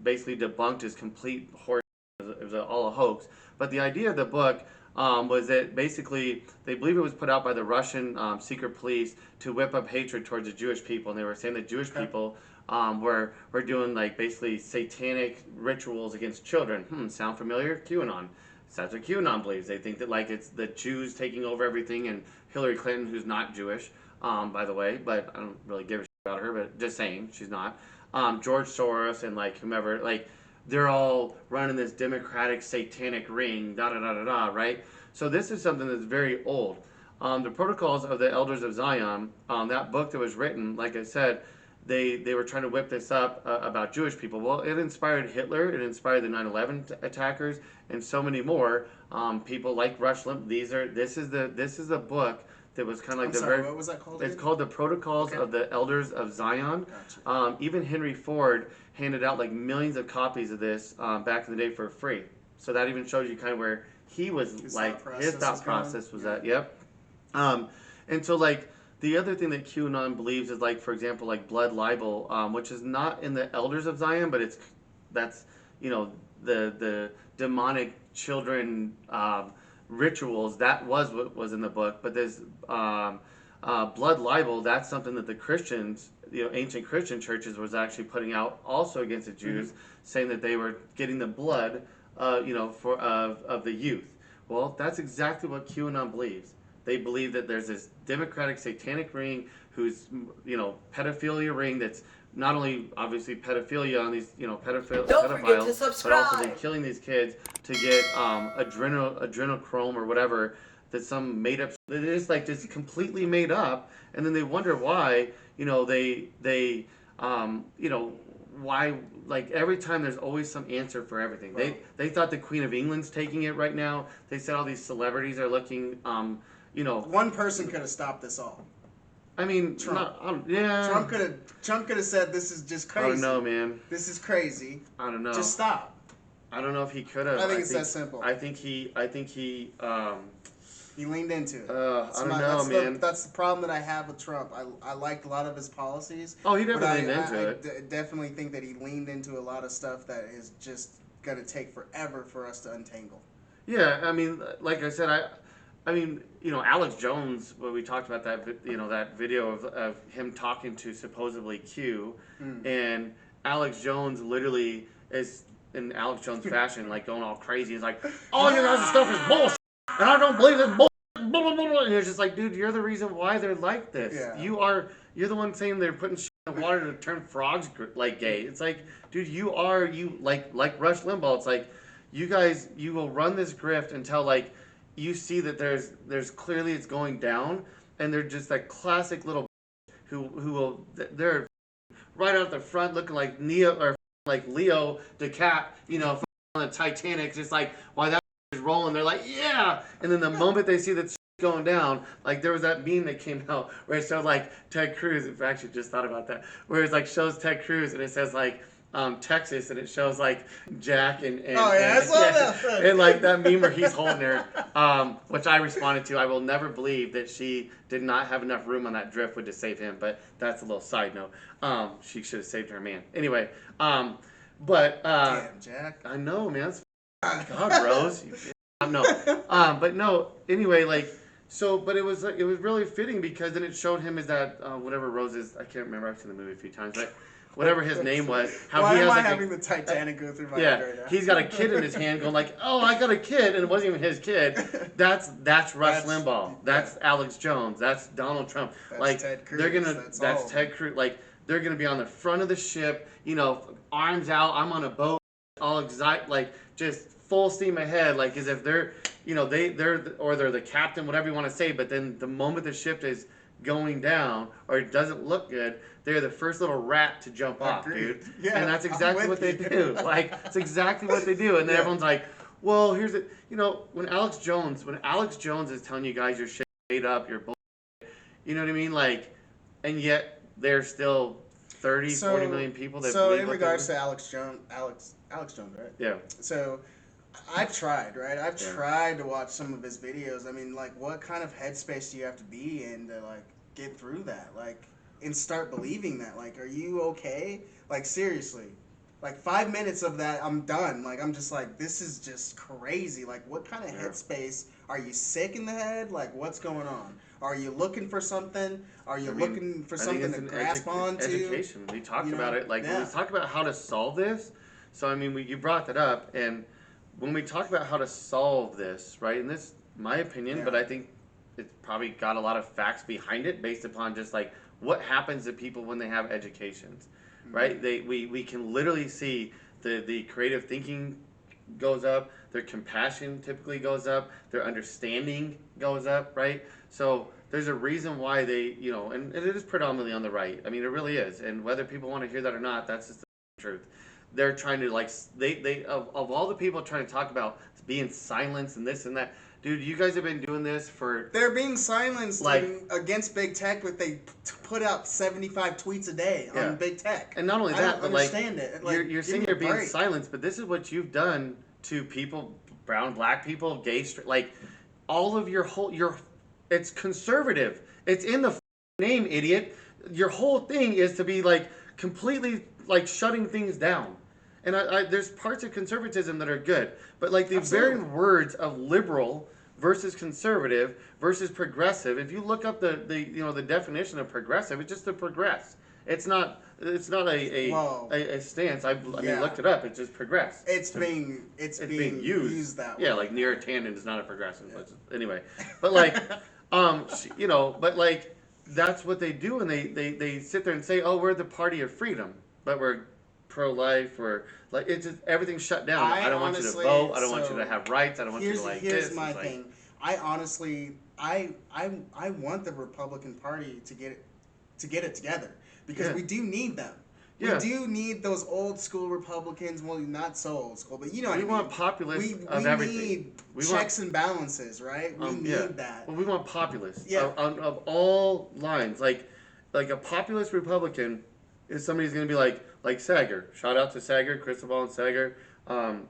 basically debunked as complete horse. It was all a hoax. But the idea of the book was that basically they believe it was put out by the Russian secret police to whip up hatred towards the Jewish people, and they were saying that Jewish people were doing basically satanic rituals against children. Sound familiar? QAnon. So that's what QAnon believes. They think that it's the Jews taking over everything, and Hillary Clinton, who's not Jewish, by the way, but I don't really give a shit about her, but just saying, she's not. George Soros and whomever, they're all running this democratic satanic ring, right? So this is something that's very old. The Protocols of the Elders of Zion, that book that was written, like I said, they were trying to whip this up about Jewish people. Well, it inspired Hitler, it inspired the 9/11 attackers, and so many more people like Rush Limbaugh. This is the book that was kind of what was that called? It's called The Protocols of the Elders of Zion. Gotcha. Even Henry Ford handed out millions of copies of this back in the day for free. So that even shows you kind of where he was, his thought process was at. Yep. And so the other thing that QAnon believes is for example, blood libel, which is not in the Elders of Zion, but that's the demonic children rituals. That was what was in the book. But there's blood libel, that's something that the Christians, ancient Christian churches was actually putting out also against the Jews, saying that they were getting the blood, of the youth. Well, that's exactly what QAnon believes. They believe that there's this democratic satanic ring who's, pedophilia ring that's not only obviously pedophilia on these, pedophiles, but also they're killing these kids to get adrenochrome or whatever. That's some made up. It is like just completely made up, and then they wonder why. Why, like, every time there's always some answer for everything. Right. They thought the Queen of England's taking it right now. They said all these celebrities are looking. One person could have stopped this all. I mean, Trump. Yeah. Trump could have said, "This is just crazy." I don't know, man. This is crazy. I don't know. Just stop. I don't know if he could have. I think it's that simple. I think he. He leaned into it. I don't know, man. That's the problem that I have with Trump. I liked a lot of his policies. Oh, he definitely leaned into it. I definitely think that he leaned into a lot of stuff that is just going to take forever for us to untangle. Yeah, I mean, like I said, Alex Jones, when we talked about that, that video of him talking to supposedly Q, and Alex Jones literally is in Alex Jones fashion, like going all crazy. He's like, all your guys' stuff is bullshit, and I don't believe this bullshit. And it's just like, dude, you're the reason why they're like this. Yeah. You're the one saying they're putting shit in the water to turn frogs like gay. It's like, dude, you like Rush Limbaugh. It's like, you will run this grift until like you see that there's clearly it's going down, and they're just that classic little who will, they're right out the front looking like Neo or like Leo DiCap, on the Titanic, just like why that is rolling. They're like, yeah, and then the moment they see that going down, like there was that meme that came out where it showed like Ted Cruz. I actually just thought about that, where it's like shows Ted Cruz and it says like Texas, and it shows like Jack and I saw that. And like that meme where he's holding her, which I responded to. I will never believe that she did not have enough room on that driftwood to save him, but that's a little side note. She should have saved her man. Anyway, damn, Jack. I know, man. God, Rose. No, but no. Anyway, like. So, but it was really fitting because then it showed him as that whatever Rose is. I can't remember. I've seen the movie a few times, but whatever his name was. How Why he has am I like having the Titanic go through my head right now? He's got a kid in his hand, going like, "Oh, I got a kid," and it wasn't even his kid. That's Rush Limbaugh. That's Alex Jones. That's Donald Trump. That's like Ted Cruz. That's Ted Cruz. Like they're gonna be on the front of the ship, arms out. I'm on a boat, all excited, like just full steam ahead, like as if they're. They're the captain, whatever you want to say, but then the moment the ship is going down or it doesn't look good, they're the first little rat to jump off, dude. Yeah, and that's exactly what they do. Like, it's exactly what they do. And then everyone's like, well, here's it. When Alex Jones is telling you guys your shit made up, your bullshit, you know what I mean? Like, and yet there's still 40 million people that believe. So in regards to Alex Jones, right? Yeah. So I've tried, right? I've tried to watch some of his videos. I mean, like, what kind of headspace do you have to be in to, like, get through that? Like, and start believing that? Like, are you okay? Like, seriously. Like, 5 minutes of that, I'm done. Like, I'm just like, this is just crazy. Like, what kind of headspace? Are you sick in the head? Like, what's going on? Are you looking for something? Are you looking for something to grasp onto? Education. We talked about it. Like, when we talk about how to solve this, so, I mean, you brought that up, and when we talk about how to solve this, right, and this, my opinion, but I think it's probably got a lot of facts behind it based upon just like what happens to people when they have educations, right? We can literally see the creative thinking goes up, their compassion typically goes up, their understanding goes up, right? So there's a reason why they, and it is predominantly on the right. I mean, it really is. And whether people want to hear that or not, that's just the truth. They're trying to of all the people trying to talk about being silenced and this and that, dude, you guys have been doing this for. They're being silenced against big tech, but they put out 75 tweets a day on big tech. And not only that, but you're saying you're being silenced, but this is what you've done to people, brown, black people, gay, like all of your it's conservative. It's in the name, idiot. Your whole thing is to be like completely like shutting things down. And there's parts of conservatism that are good, but like the very words of liberal versus conservative versus progressive. If you look up the definition of progressive, it's just to progress. It's not a stance. I mean, looked it up. It's just progress. It's being used that way. Yeah, like near tangent is not a progressive. Yeah. Anyway, but like, but like that's what they do, and they sit there and say, oh, we're the party of freedom, but we're pro-life. We're like, it's just everything's shut down. I don't want you to vote. I don't want you to have rights. I don't want you to like this. Here's my thing. I honestly, I want the Republican Party to get it together, because we do need them. We do need those old school Republicans. Well, not so old school, but you know what I mean. We want populists of everything. We need checks and balances, right? We need that. Well, we want populists of all lines. Like a populist Republican is somebody who's going to be like Sager. Shout out to Sager, Cristobal and Sager, on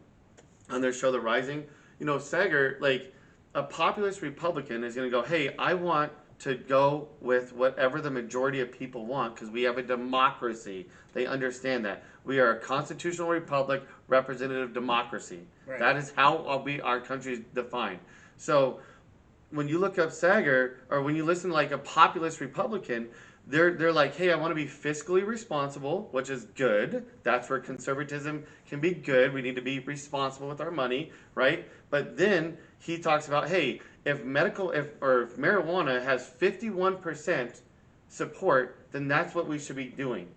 their show The Rising. You know, Sager, like a populist Republican is going to go, hey, I want to go with whatever the majority of people want, because we have a democracy. They understand that. We are a constitutional republic, representative democracy. Right. That is how our country is defined. So when you look up Sager, or when you listen to like a populist Republican, they're like, hey, I want to be fiscally responsible, which is good. That's where conservatism can be good. We need to be responsible with our money, right? But then he talks about, hey, if marijuana has 51% support, then that's what we should be doing.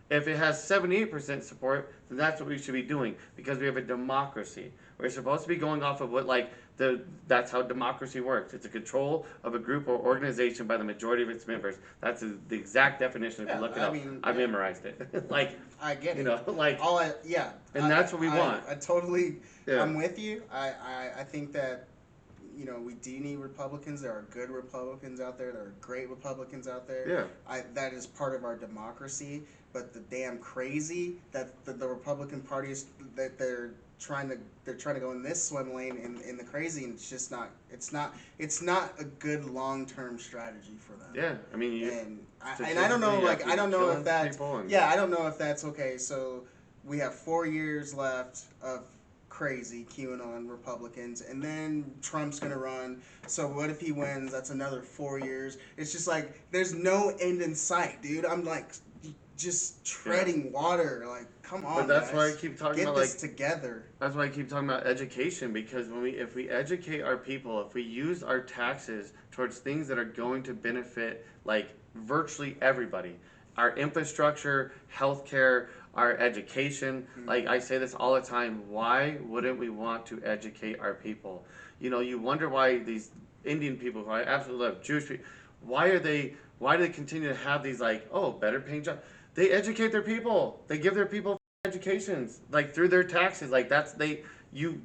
If it has 78% support, then that's what we should be doing, because we have a democracy. We're supposed to be going off of what that's how democracy works. It's a control of a group or organization by the majority of its members. That's the exact definition. If you look it up, I memorized it. Like, I get it. You know, like and that's what we want. I totally. Yeah. I'm with you. I think that, you know, we do need Republicans. There are good Republicans out there. There are great Republicans out there. Yeah. That is part of our democracy. But the damn crazy that the Republican Party is, that they're trying to go in this swim lane in the crazy, and it's just not. It's not a good long-term strategy for them. Yeah, I mean, I don't know. Like, I don't know if that's. I don't know if that's okay. So we have 4 years left of crazy QAnon Republicans, and then Trump's gonna run. So what if he wins? That's another 4 years. It's just like there's no end in sight, dude. I'm like just treading water. Like, come on, but that's guys. why I keep talking Get about this together. That's why I keep talking about education, because if we educate our people, if we use our taxes towards things that are going to benefit like virtually everybody, our infrastructure, healthcare, our education. Like I say this all the time, why wouldn't we want to educate our people? You know, you wonder why these Indian people, who I absolutely love, Jewish people, why do they continue to have these like, oh, better paying jobs? They educate their people. They give their people educations, like through their taxes. Like as you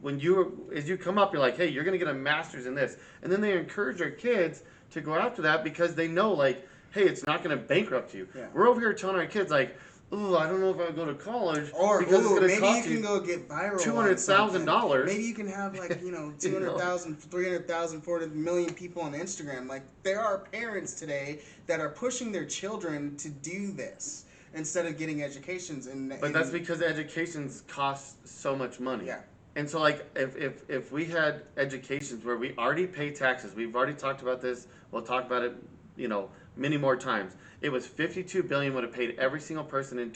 come up, you're like, hey, you're gonna get a master's in this, and then they encourage their kids to go after that, because they know, like, hey, it's not gonna bankrupt you. Yeah. We're over here telling our kids like, ooh, I don't know if I would go to college, or because it's maybe you can go get viral. $200,000. Maybe you can have 200,000, 300,000, 400 million people on Instagram. Like, there are parents today that are pushing their children to do this instead of getting educations. But that's because educations cost so much money. Yeah. And so, like, if we had educations where we already pay taxes, we've already talked about this. We'll talk about it, many more times. It was $52 billion would have paid every single person in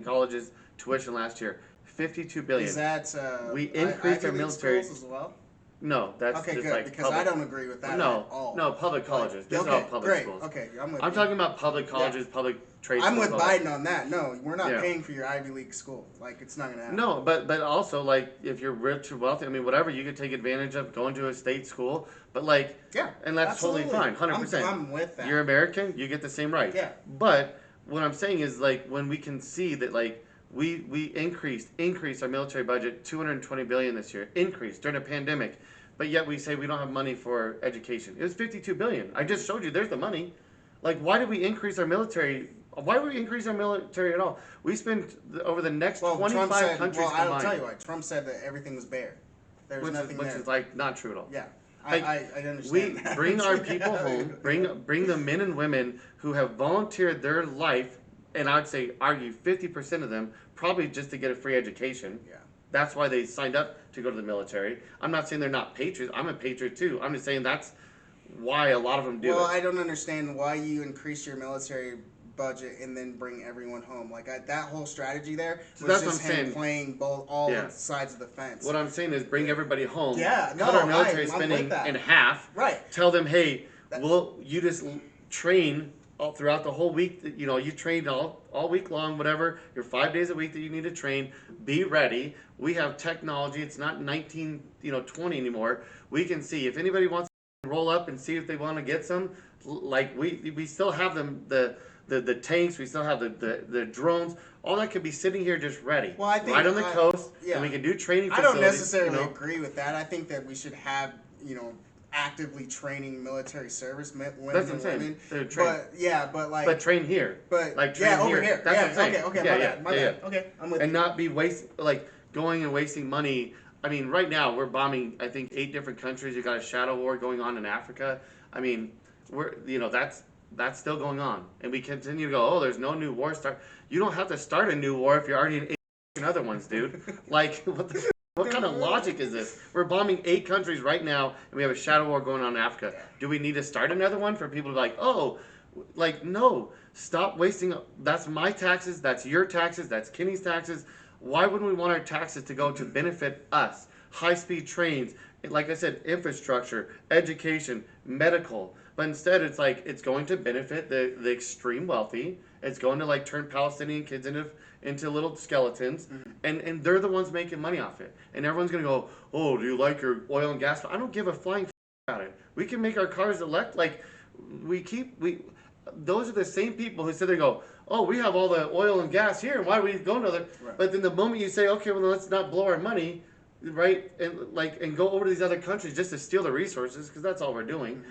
college's tuition last year. $52 billion. Is that we increased our military schools as well? No, that's okay, just good, like because public. I don't agree with that at all. No, public colleges. This is all public schools. Okay, I'm talking about public colleges, public trade schools. I'm with Biden on that. No, we're not paying for your Ivy League school. Like, it's not gonna happen. No, but also, like, if you're rich or wealthy, I mean, whatever, you could take advantage of going to a state school. But like, and that's absolutely. Totally fine, 100%. I'm with that. You're American, you get the same rights. Yeah. But what I'm saying is, like, when we can see that, like, we increased our military budget $220 billion this year, increased during a pandemic. But yet we say we don't have money for education. It was $52 billion. I just showed you there's the money. Like, why did we increase our military? Why would we increase our military at all? We spent over the next 25 countries combined. I'll tell you why. Trump said that everything was bare. There was nothing there. Which is like not true at all. Yeah. Like, I understand. We that. bring our people home, bring the men and women who have volunteered their life, and I would say argue 50% of them probably just to get a free education. Yeah. That's why they signed up to go to the military. I'm not saying they're not patriots. I'm a patriot too. I'm just saying that's why a lot of them do Well, it. I don't understand why you increase your military budget and then bring everyone home. Like that whole strategy there was that's just what I'm him saying. playing all sides of the fence. What I'm saying is bring everybody home. Yeah, cut our military I'm spending with that. in half. Right. Tell them, hey, you just train all throughout the whole week. You train all week long, whatever. Your 5 days a week that you need to train. Be ready. We have technology. It's not 1920 anymore. We can see if anybody wants to roll up and see if they want to get some. Like we still have them the tanks. We still have the drones. All that could be sitting here just ready. Well, I think right on the coast, and we can do training facilities. I don't necessarily agree with that. I think that we should have actively training military service men and women. But train here. But train over here. That's what I'm saying. Okay, my bad. Okay, I'm with you. And not be going and wasting money. I mean, right now we're bombing, I think, 8 different countries. You got a shadow war going on in Africa. I mean, that's still going on, and we continue to go. Oh, there's no new war start. You don't have to start a new war if you're already in 8 other ones, dude. Like, what kind of logic is this? We're bombing 8 countries right now, and we have a shadow war going on in Africa. Do we need to start another one for people to be like, oh, no, stop wasting. That's my taxes. That's your taxes. That's Kenny's taxes. Why wouldn't we want our taxes to go to benefit us? High-speed trains, like I said, infrastructure, education, medical. But instead, it's going to benefit the extreme wealthy. It's going to turn Palestinian kids into little skeletons, and they're the ones making money off it. And everyone's gonna go, oh, do you like your oil and gas? I don't give a flying about it. We can make our cars electric. Those are the same people who sit there and go, oh, we have all the oil and gas here. Why are we going to other? Right. But then the moment you say, okay, well, let's not blow our money, right, and go over to these other countries just to steal the resources, because that's all we're doing,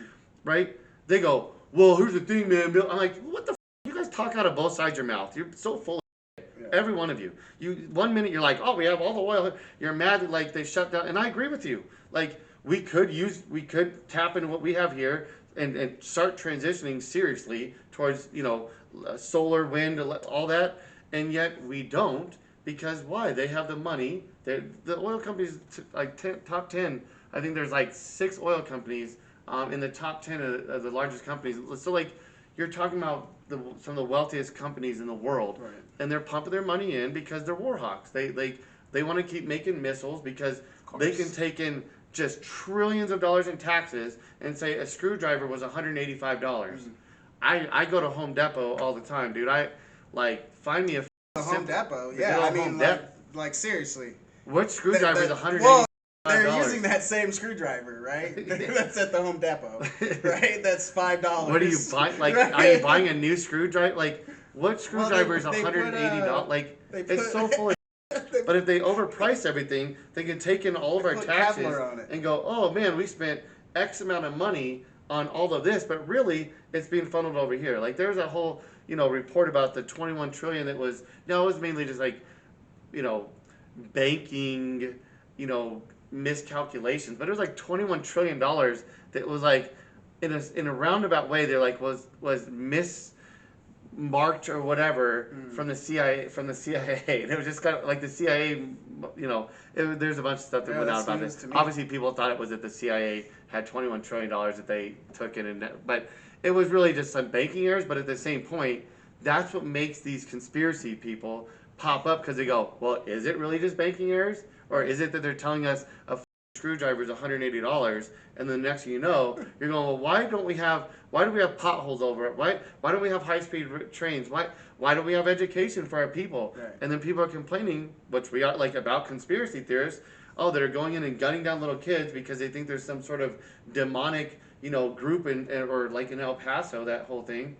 right? They go, well, here's the thing, man. I'm like, what the? You guys talk out of both sides of your mouth. You're so full of shit. Yeah. Every one of you. One minute you're like, oh, we have all the oil. You're mad that they shut down, and I agree with you. We could tap into what we have here and start transitioning seriously towards solar, wind, all that, and yet we don't, because why? They have the money. The oil companies, top 10. I think there's 6 oil companies in the top 10 of the largest companies. So you're talking about some of the wealthiest companies in the world, right. And they're pumping their money in because they're war hawks. They want to keep making missiles because they can take in just trillions of dollars in taxes and say a screwdriver was $185. Mm-hmm. I go to Home Depot all the time, dude. Find me a Home Depot. Yeah, I mean, seriously. What screwdriver is $185? Well, they're using that same screwdriver, right? That's at the Home Depot, right? That's $5. What are you buying? Right? Are you buying a new screwdriver? What screwdriver is $180? It's so full of. But if they overprice everything, they can take in all of our taxes and go, oh man, we spent X amount of money on all of this, but really it's being funneled over here. There's a whole report about the 21 trillion that was it was mainly just banking miscalculations, but it was $21 trillion that was in a roundabout way there was mismarked or whatever from the CIA. And it was just kind of the CIA, there's a bunch of stuff that went out about this. Obviously people thought it was that the CIA had $21 trillion that they took in, but it was really just some banking errors. But at the same point, that's what makes these conspiracy people pop up, because they go, well, is it really just banking errors? Or is it that they're telling us a screwdriver is $180, and the next thing you know, you're going, well, why do we have potholes over it? Why don't we have high-speed trains? Why don't we have education for our people? Right. And then people are complaining, which we got about conspiracy theorists, that are going in and gunning down little kids because they think there's some sort of demonic, group in El Paso, that whole thing.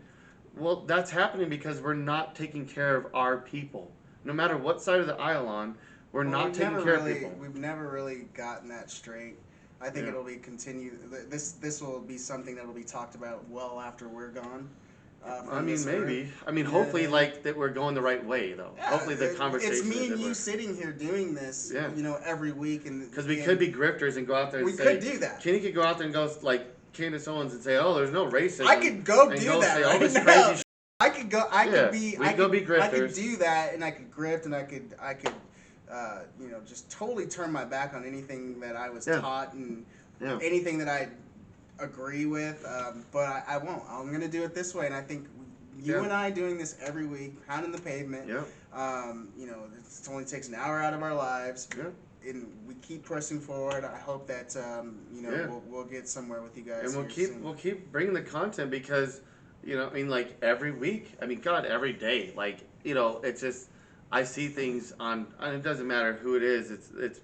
Well, that's happening because we're not taking care of our people. No matter what side of the aisle on, we're not taking care of people. We've never really gotten that straight. I think it'll be continued. This will be something that will be talked about well after we're gone. Maybe. Hopefully, that we're going the right way, though. Yeah, hopefully, the conversation. It's me and you sitting here doing this, every week, and because we could be grifters and go out there. And we could do that. Kenny could go out there and go Candace Owens and say, "Oh, there's no racism." I could go do that right now. Crazy I could go. I could be. I could go be grifters. I could do that, and I could grift, and I could just totally turn my back on anything that I was taught and Yeah. anything that I agree with. But I won't. I'm going to do it this way. And I think you and I doing this every week, pounding the pavement, it only takes an hour out of our lives. Yeah. And we keep pressing forward. I hope that we'll get somewhere with you guys. And we'll keep bringing the content because, like every week, God, every day, it's just I see things on, and it doesn't matter who it is. It's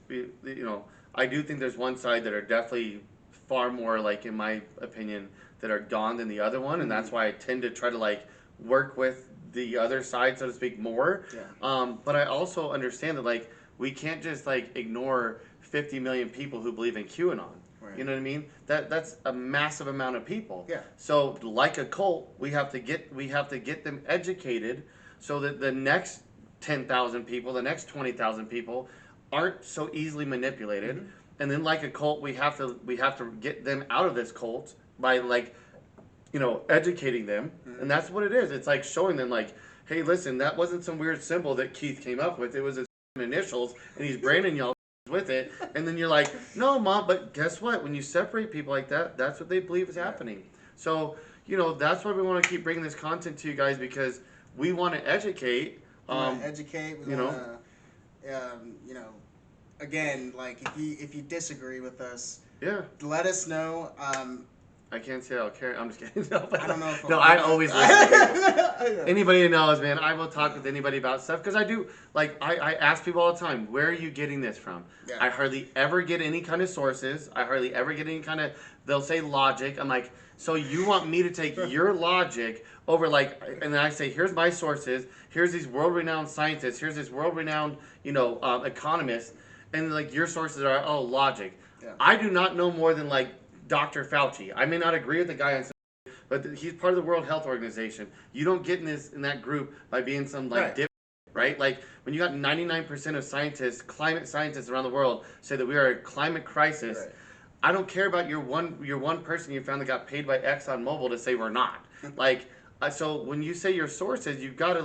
I do think there's one side that are definitely far more, like in my opinion, that are gone than the other one, and that's why I tend to try to work with the other side, so to speak, more. Yeah. But I also understand that we can't just ignore 50 million people who believe in QAnon. Right. You know what I mean? That's a massive amount of people. Yeah. So like a cult, we have to get them educated so that the next 10,000 people, the next 20,000 people aren't so easily manipulated. Mm-hmm. And then like a cult, we have to get them out of this cult by educating them. Mm-hmm. And that's what it is. It's like showing them hey, listen, that wasn't some weird symbol that Keith came up with. It was his initials, and he's branding y'all with it. And then you're like, no, Mom, but guess what? When you separate people like that, that's what they believe is happening. So, that's why we want to keep bringing this content to you guys, because we want to educate. We want to educate. We want to, again, if you disagree with us, let us know. I can't say I'll carry. I'm just kidding. No, I don't know if I always listen. Anybody who knows, man, I will talk with anybody about stuff because I do. I ask people all the time, where are you getting this from? Yeah. I hardly ever get any kind of sources. I hardly ever get any kind of. They'll say logic. I'm like, so you want me to take your logic over and then I say, here's my sources. Here's these world-renowned scientists. Here's this world-renowned, economists, and your sources are logic. Yeah. I do not know more than Dr. Fauci. I may not agree with the guy on something, but he's part of the World Health Organization. You don't get in that group by being some dip, right? When you got 99% of scientists, climate scientists around the world say that we are a climate crisis. Right. I don't care about your one person you found that got paid by ExxonMobil to say we're not. So when you say your sources, you gotta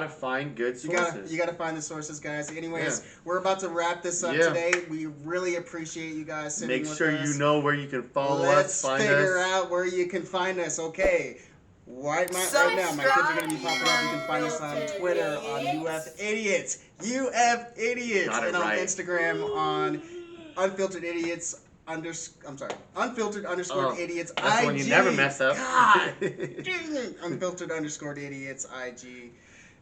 find good sources. You gotta find the sources, guys. Anyways, we're about to wrap this up today. We really appreciate you guys sitting with us. Make sure you know where you can follow us, find us. Let's figure out where you can find us. Okay. Right now, my kids are going to be popping up. You can find us on Twitter on UF Idiots. And on Instagram on Unfiltered Idiots. Unfiltered _ idiots. That's IG. one you never mess up. God. Unfiltered _ idiots IG.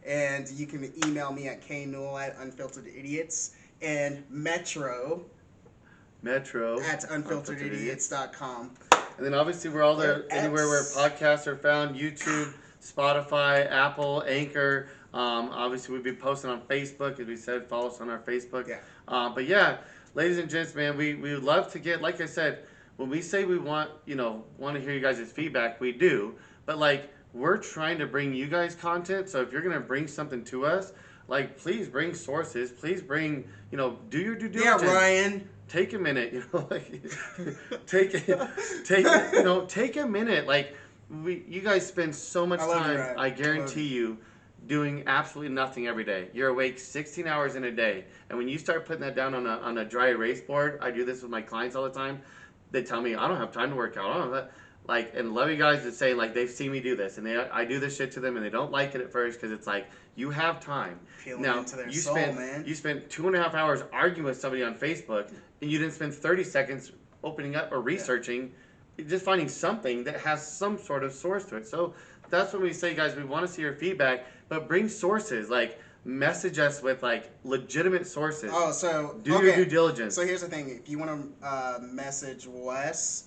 And you can email me at knewell@unfilteredidiots and Metro at unfilteredidiots.com. And then obviously we're all there anywhere where podcasts are found: YouTube, Spotify, Apple, Anchor. Obviously we'll be posting on Facebook, as we said. Follow us on our Facebook. Yeah. But yeah, ladies and gents, man, we would love to get, like I said, when we say we want to hear you guys' feedback, we do. But we're trying to bring you guys content. So if you're gonna bring something to us, please bring sources. Please bring, do your due diligence. Yeah, Ryan. Take a minute, take a minute. You guys spend so much time, I guarantee you, doing absolutely nothing every day. You're awake 16 hours in a day. And when you start putting that down on a dry erase board, I do this with my clients all the time. They tell me, I don't have time to work out. I don't have that. And love you guys that say they've seen me do this, and I do this shit to them, and they don't like it at first because it's you have time. Peeling into their soul, man. You spent 2.5 hours arguing with somebody on Facebook, and you didn't spend 30 seconds opening up or researching, just finding something that has some sort of source to it. So that's when we say, guys, we want to see your feedback, but bring sources. Message us with legitimate sources. Oh, so do your due diligence. So here's the thing: if you want to message Wes,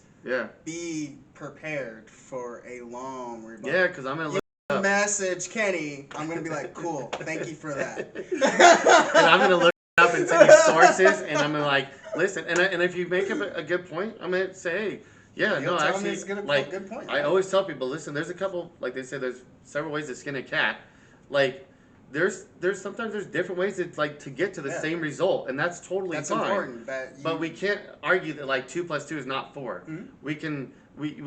be prepared for a long rebuttal. Yeah, because I'm gonna look it up. Message Kenny. I'm gonna be like, cool, thank you for that. And I'm gonna look it up and send you sources, and I'm gonna listen. And if you make a good point, I'm gonna say, hey, actually, it's good point. I always tell people, listen, there's a couple, they say, there's several ways to skin a cat. There's sometimes there's different ways to get to the same result, and that's totally fine. That's important. But we can't argue that 2 + 2 is not 4. Mm-hmm. We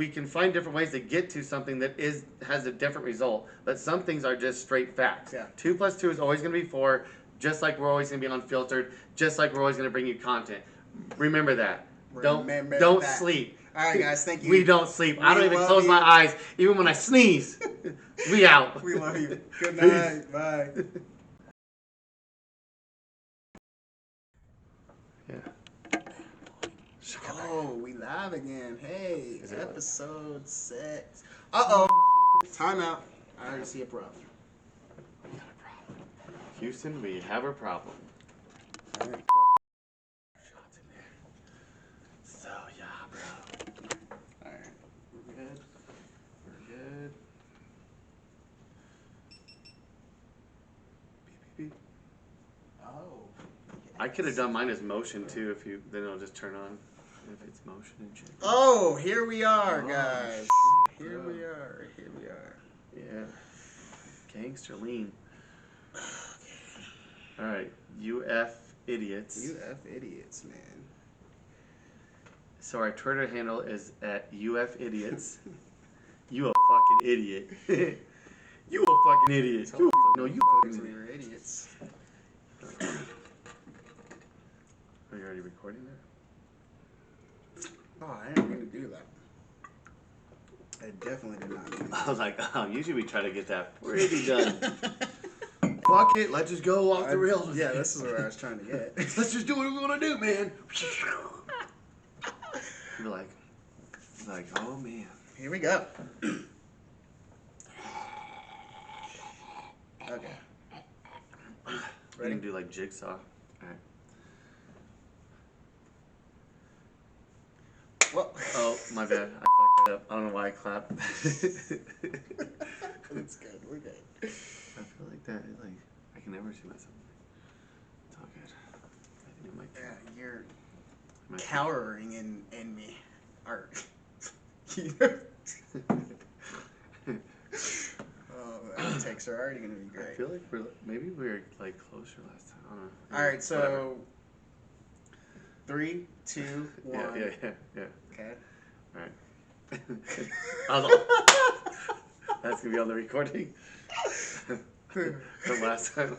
can find different ways to get to something that has a different result, but some things are just straight facts. Yeah. 2 + 2 is always going to be 4. just like we're always going to be unfiltered, just like we're always going to bring you content. Remember that. Don't that. sleep. All right, guys, thank you. We don't sleep. I don't even close my eyes, even when I sneeze. We out. We love you. Good night. Bye. Yeah. Oh, we live again. Hey, episode 6. Uh-oh. Time out. I already see a problem. We got a problem. Houston, we have a problem. All right. Shots in there. So, yeah, bro. All right. We're good. We're good. Beep, beep, beep. Oh. I could have done mine as motion, too, if you, then it'll just turn on. If it's motion and shit. Oh, here we are, guys. Shit, Here bro. we are. Here we are. Yeah. Gangster lean. Alright. UF idiots. UF idiots, man. So our Twitter handle is at UF idiots. You a fucking idiot. You a fucking idiot. You no, you fucking We idiot. were idiots. Are you already recording that? Oh, I didn't mean to do that. I definitely did not mean I was like, usually we try to get that pretty done. Fuck it, let's just go off the rails. Yeah, this is where I was trying to get. Let's just do what we want to do, man. You're like, oh man. Here we go. Okay. We can do like jigsaw. Alright. Well. Oh, my bad. I fucked that up. I don't know why I clapped. It's good. We're good. I feel like that is like, I can never see myself. It's all good. I think it might Yeah, you're might cowering in me. Art. Oh, the outtakes are already gonna be I great. feel like maybe we were like closer last time. I don't know. Alright, so Whatever. 3, 2, 1. Yeah. Okay. Alright. I was like, that's gonna be on the recording. From last time.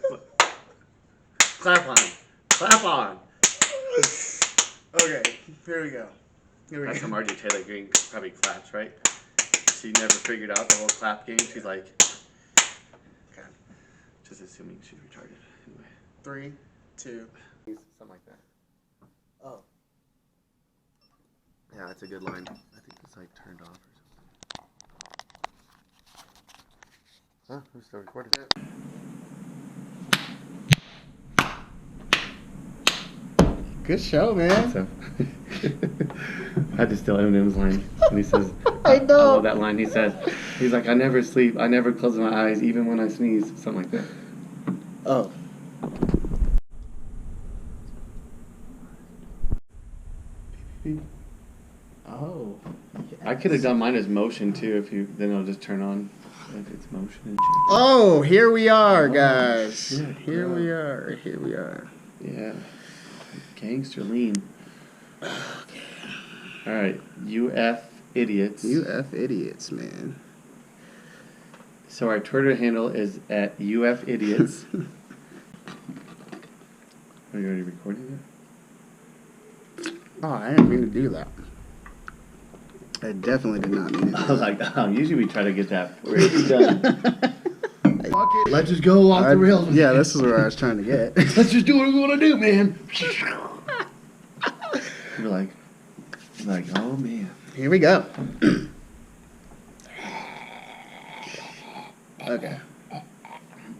Clap on. Clap on. Okay, here we go. That's how Margie Taylor Greene probably claps, right? She never figured out the whole clap game. She's like, Okay. just assuming she's retarded. Anyway. 3, 2. Something like that. Oh. Yeah, that's a good line. I think it's like turned off or something. Huh? Who's still recording? Good show, man. So, I had to steal Eminem's line. And he says, I know. I love that line. He says, he's like, I never sleep. I never close my eyes, even when I sneeze. Something like that. Oh. Oh. I could have done mine as motion too. If you, then it'll just turn on. If it's motion and shit. Oh, here we are, guys. shit, Here bro. we are. Here we are. Yeah. Gangster lean. All right. UF idiots. UF idiots, man. So our Twitter handle is at UF idiots. Are you already recording it? Oh, I didn't mean to do that. I definitely did not mean to I do was like, usually we try to get that pretty done. Fuck it, let's just go off the rails. Yeah, this is where I was trying to get. Let's just do what we want to do, man. You're like, oh man. Here we go. Okay.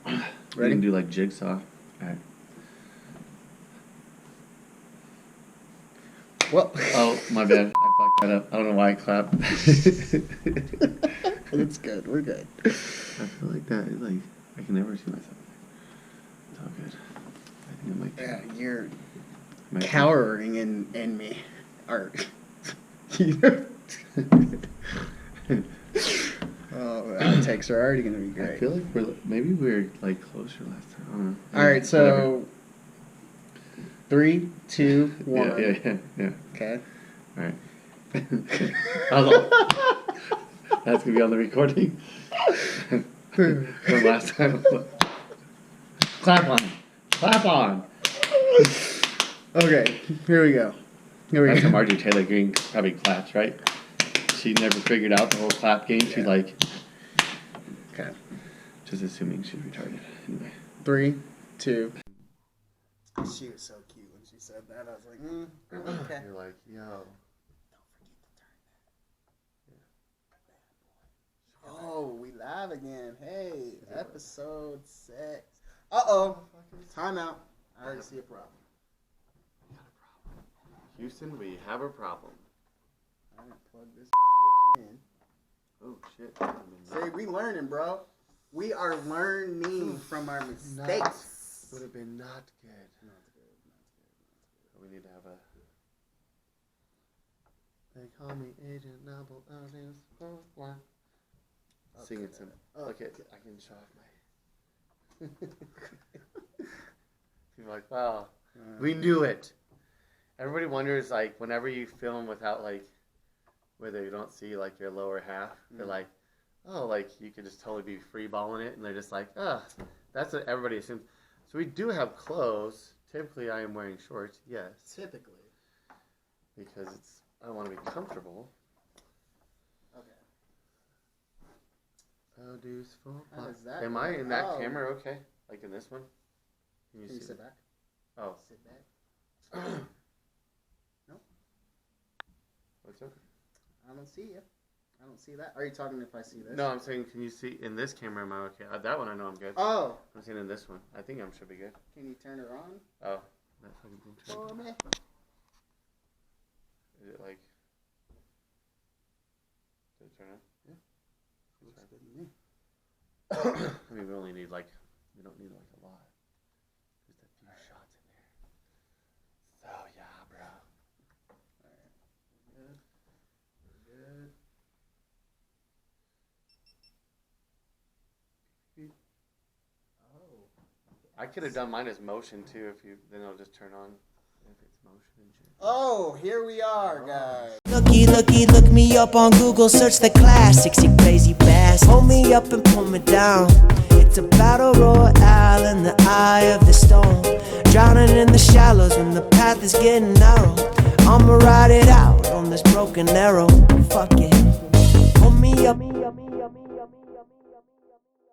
We Ready? can do like jigsaw. Alright. Well. Oh, my bad. I fucked that up. I don't know why I clapped. It's good. We're good. I feel like that is like, I can never see myself. It's all good. I think it might. Yeah, you're might cowering in me. Art. Oh, the outtakes are already gonna be I great. feel like maybe we're like closer last time. I don't know. All right, so 3, 2, 1. Yeah. Okay. All right. I was like, that's gonna be on the recording from last time. Clap on. Clap on. Okay, here we go. That's how Marjorie Taylor Greene probably claps, right? She never figured out the whole clap game. She's like, Okay. Just assuming she's retarded. Anyway. 3, 2. She was so cute when she said that. I was like, okay. You're like, yo. Oh, we live again. Hey, episode 6. Uh-oh. Timeout. I already see a problem. Houston, we have a problem. I'm going to plug this bitch in. Oh, shit. See, we learning, bro. We are learning from our mistakes. Would have been not good. Not good. We need to have a... They call me Agent Noble. Singing some... Look at... I can show off my... People are like, wow. We knew it. Everybody wonders, like, whenever you film without, like, whether you don't see, like, your lower half, they're like, oh, like, you could just totally be free balling it, and they're just like, that's what everybody assumes. So we do have clothes. Typically, I am wearing shorts, yes. Typically. Because I want to be comfortable. Okay. Oh, deuce full. That am I in that camera okay? Like in this one? Can you sit back? Oh. Sit back. Nope. What's up? I don't see you. I don't see that. Are you talking if I see this? No, I'm saying, can you see in this camera? Am I okay? That one I know I'm good. Oh. I'm saying in this one. I think I should be good. Can you turn it on? Oh. That fucking thing turned on. Me. Is it like... Did it turn on? Yeah. Looks good to me. I mean, we only need like... We don't need like a lot. Just a few shots in there. So, yeah, bro. Alright. Good. Good. I could have done mine as motion too. Then it'll just turn on if it's motion and shit. Oh, here we are, guys. Looky, look me up on Google, search the classics, you crazy bass. Hold me up and pull me down. It's a battle royale in the eye of the storm. Drowning in the shallows when the path is getting narrow. I'ma ride it out on this broken arrow. Fuck it.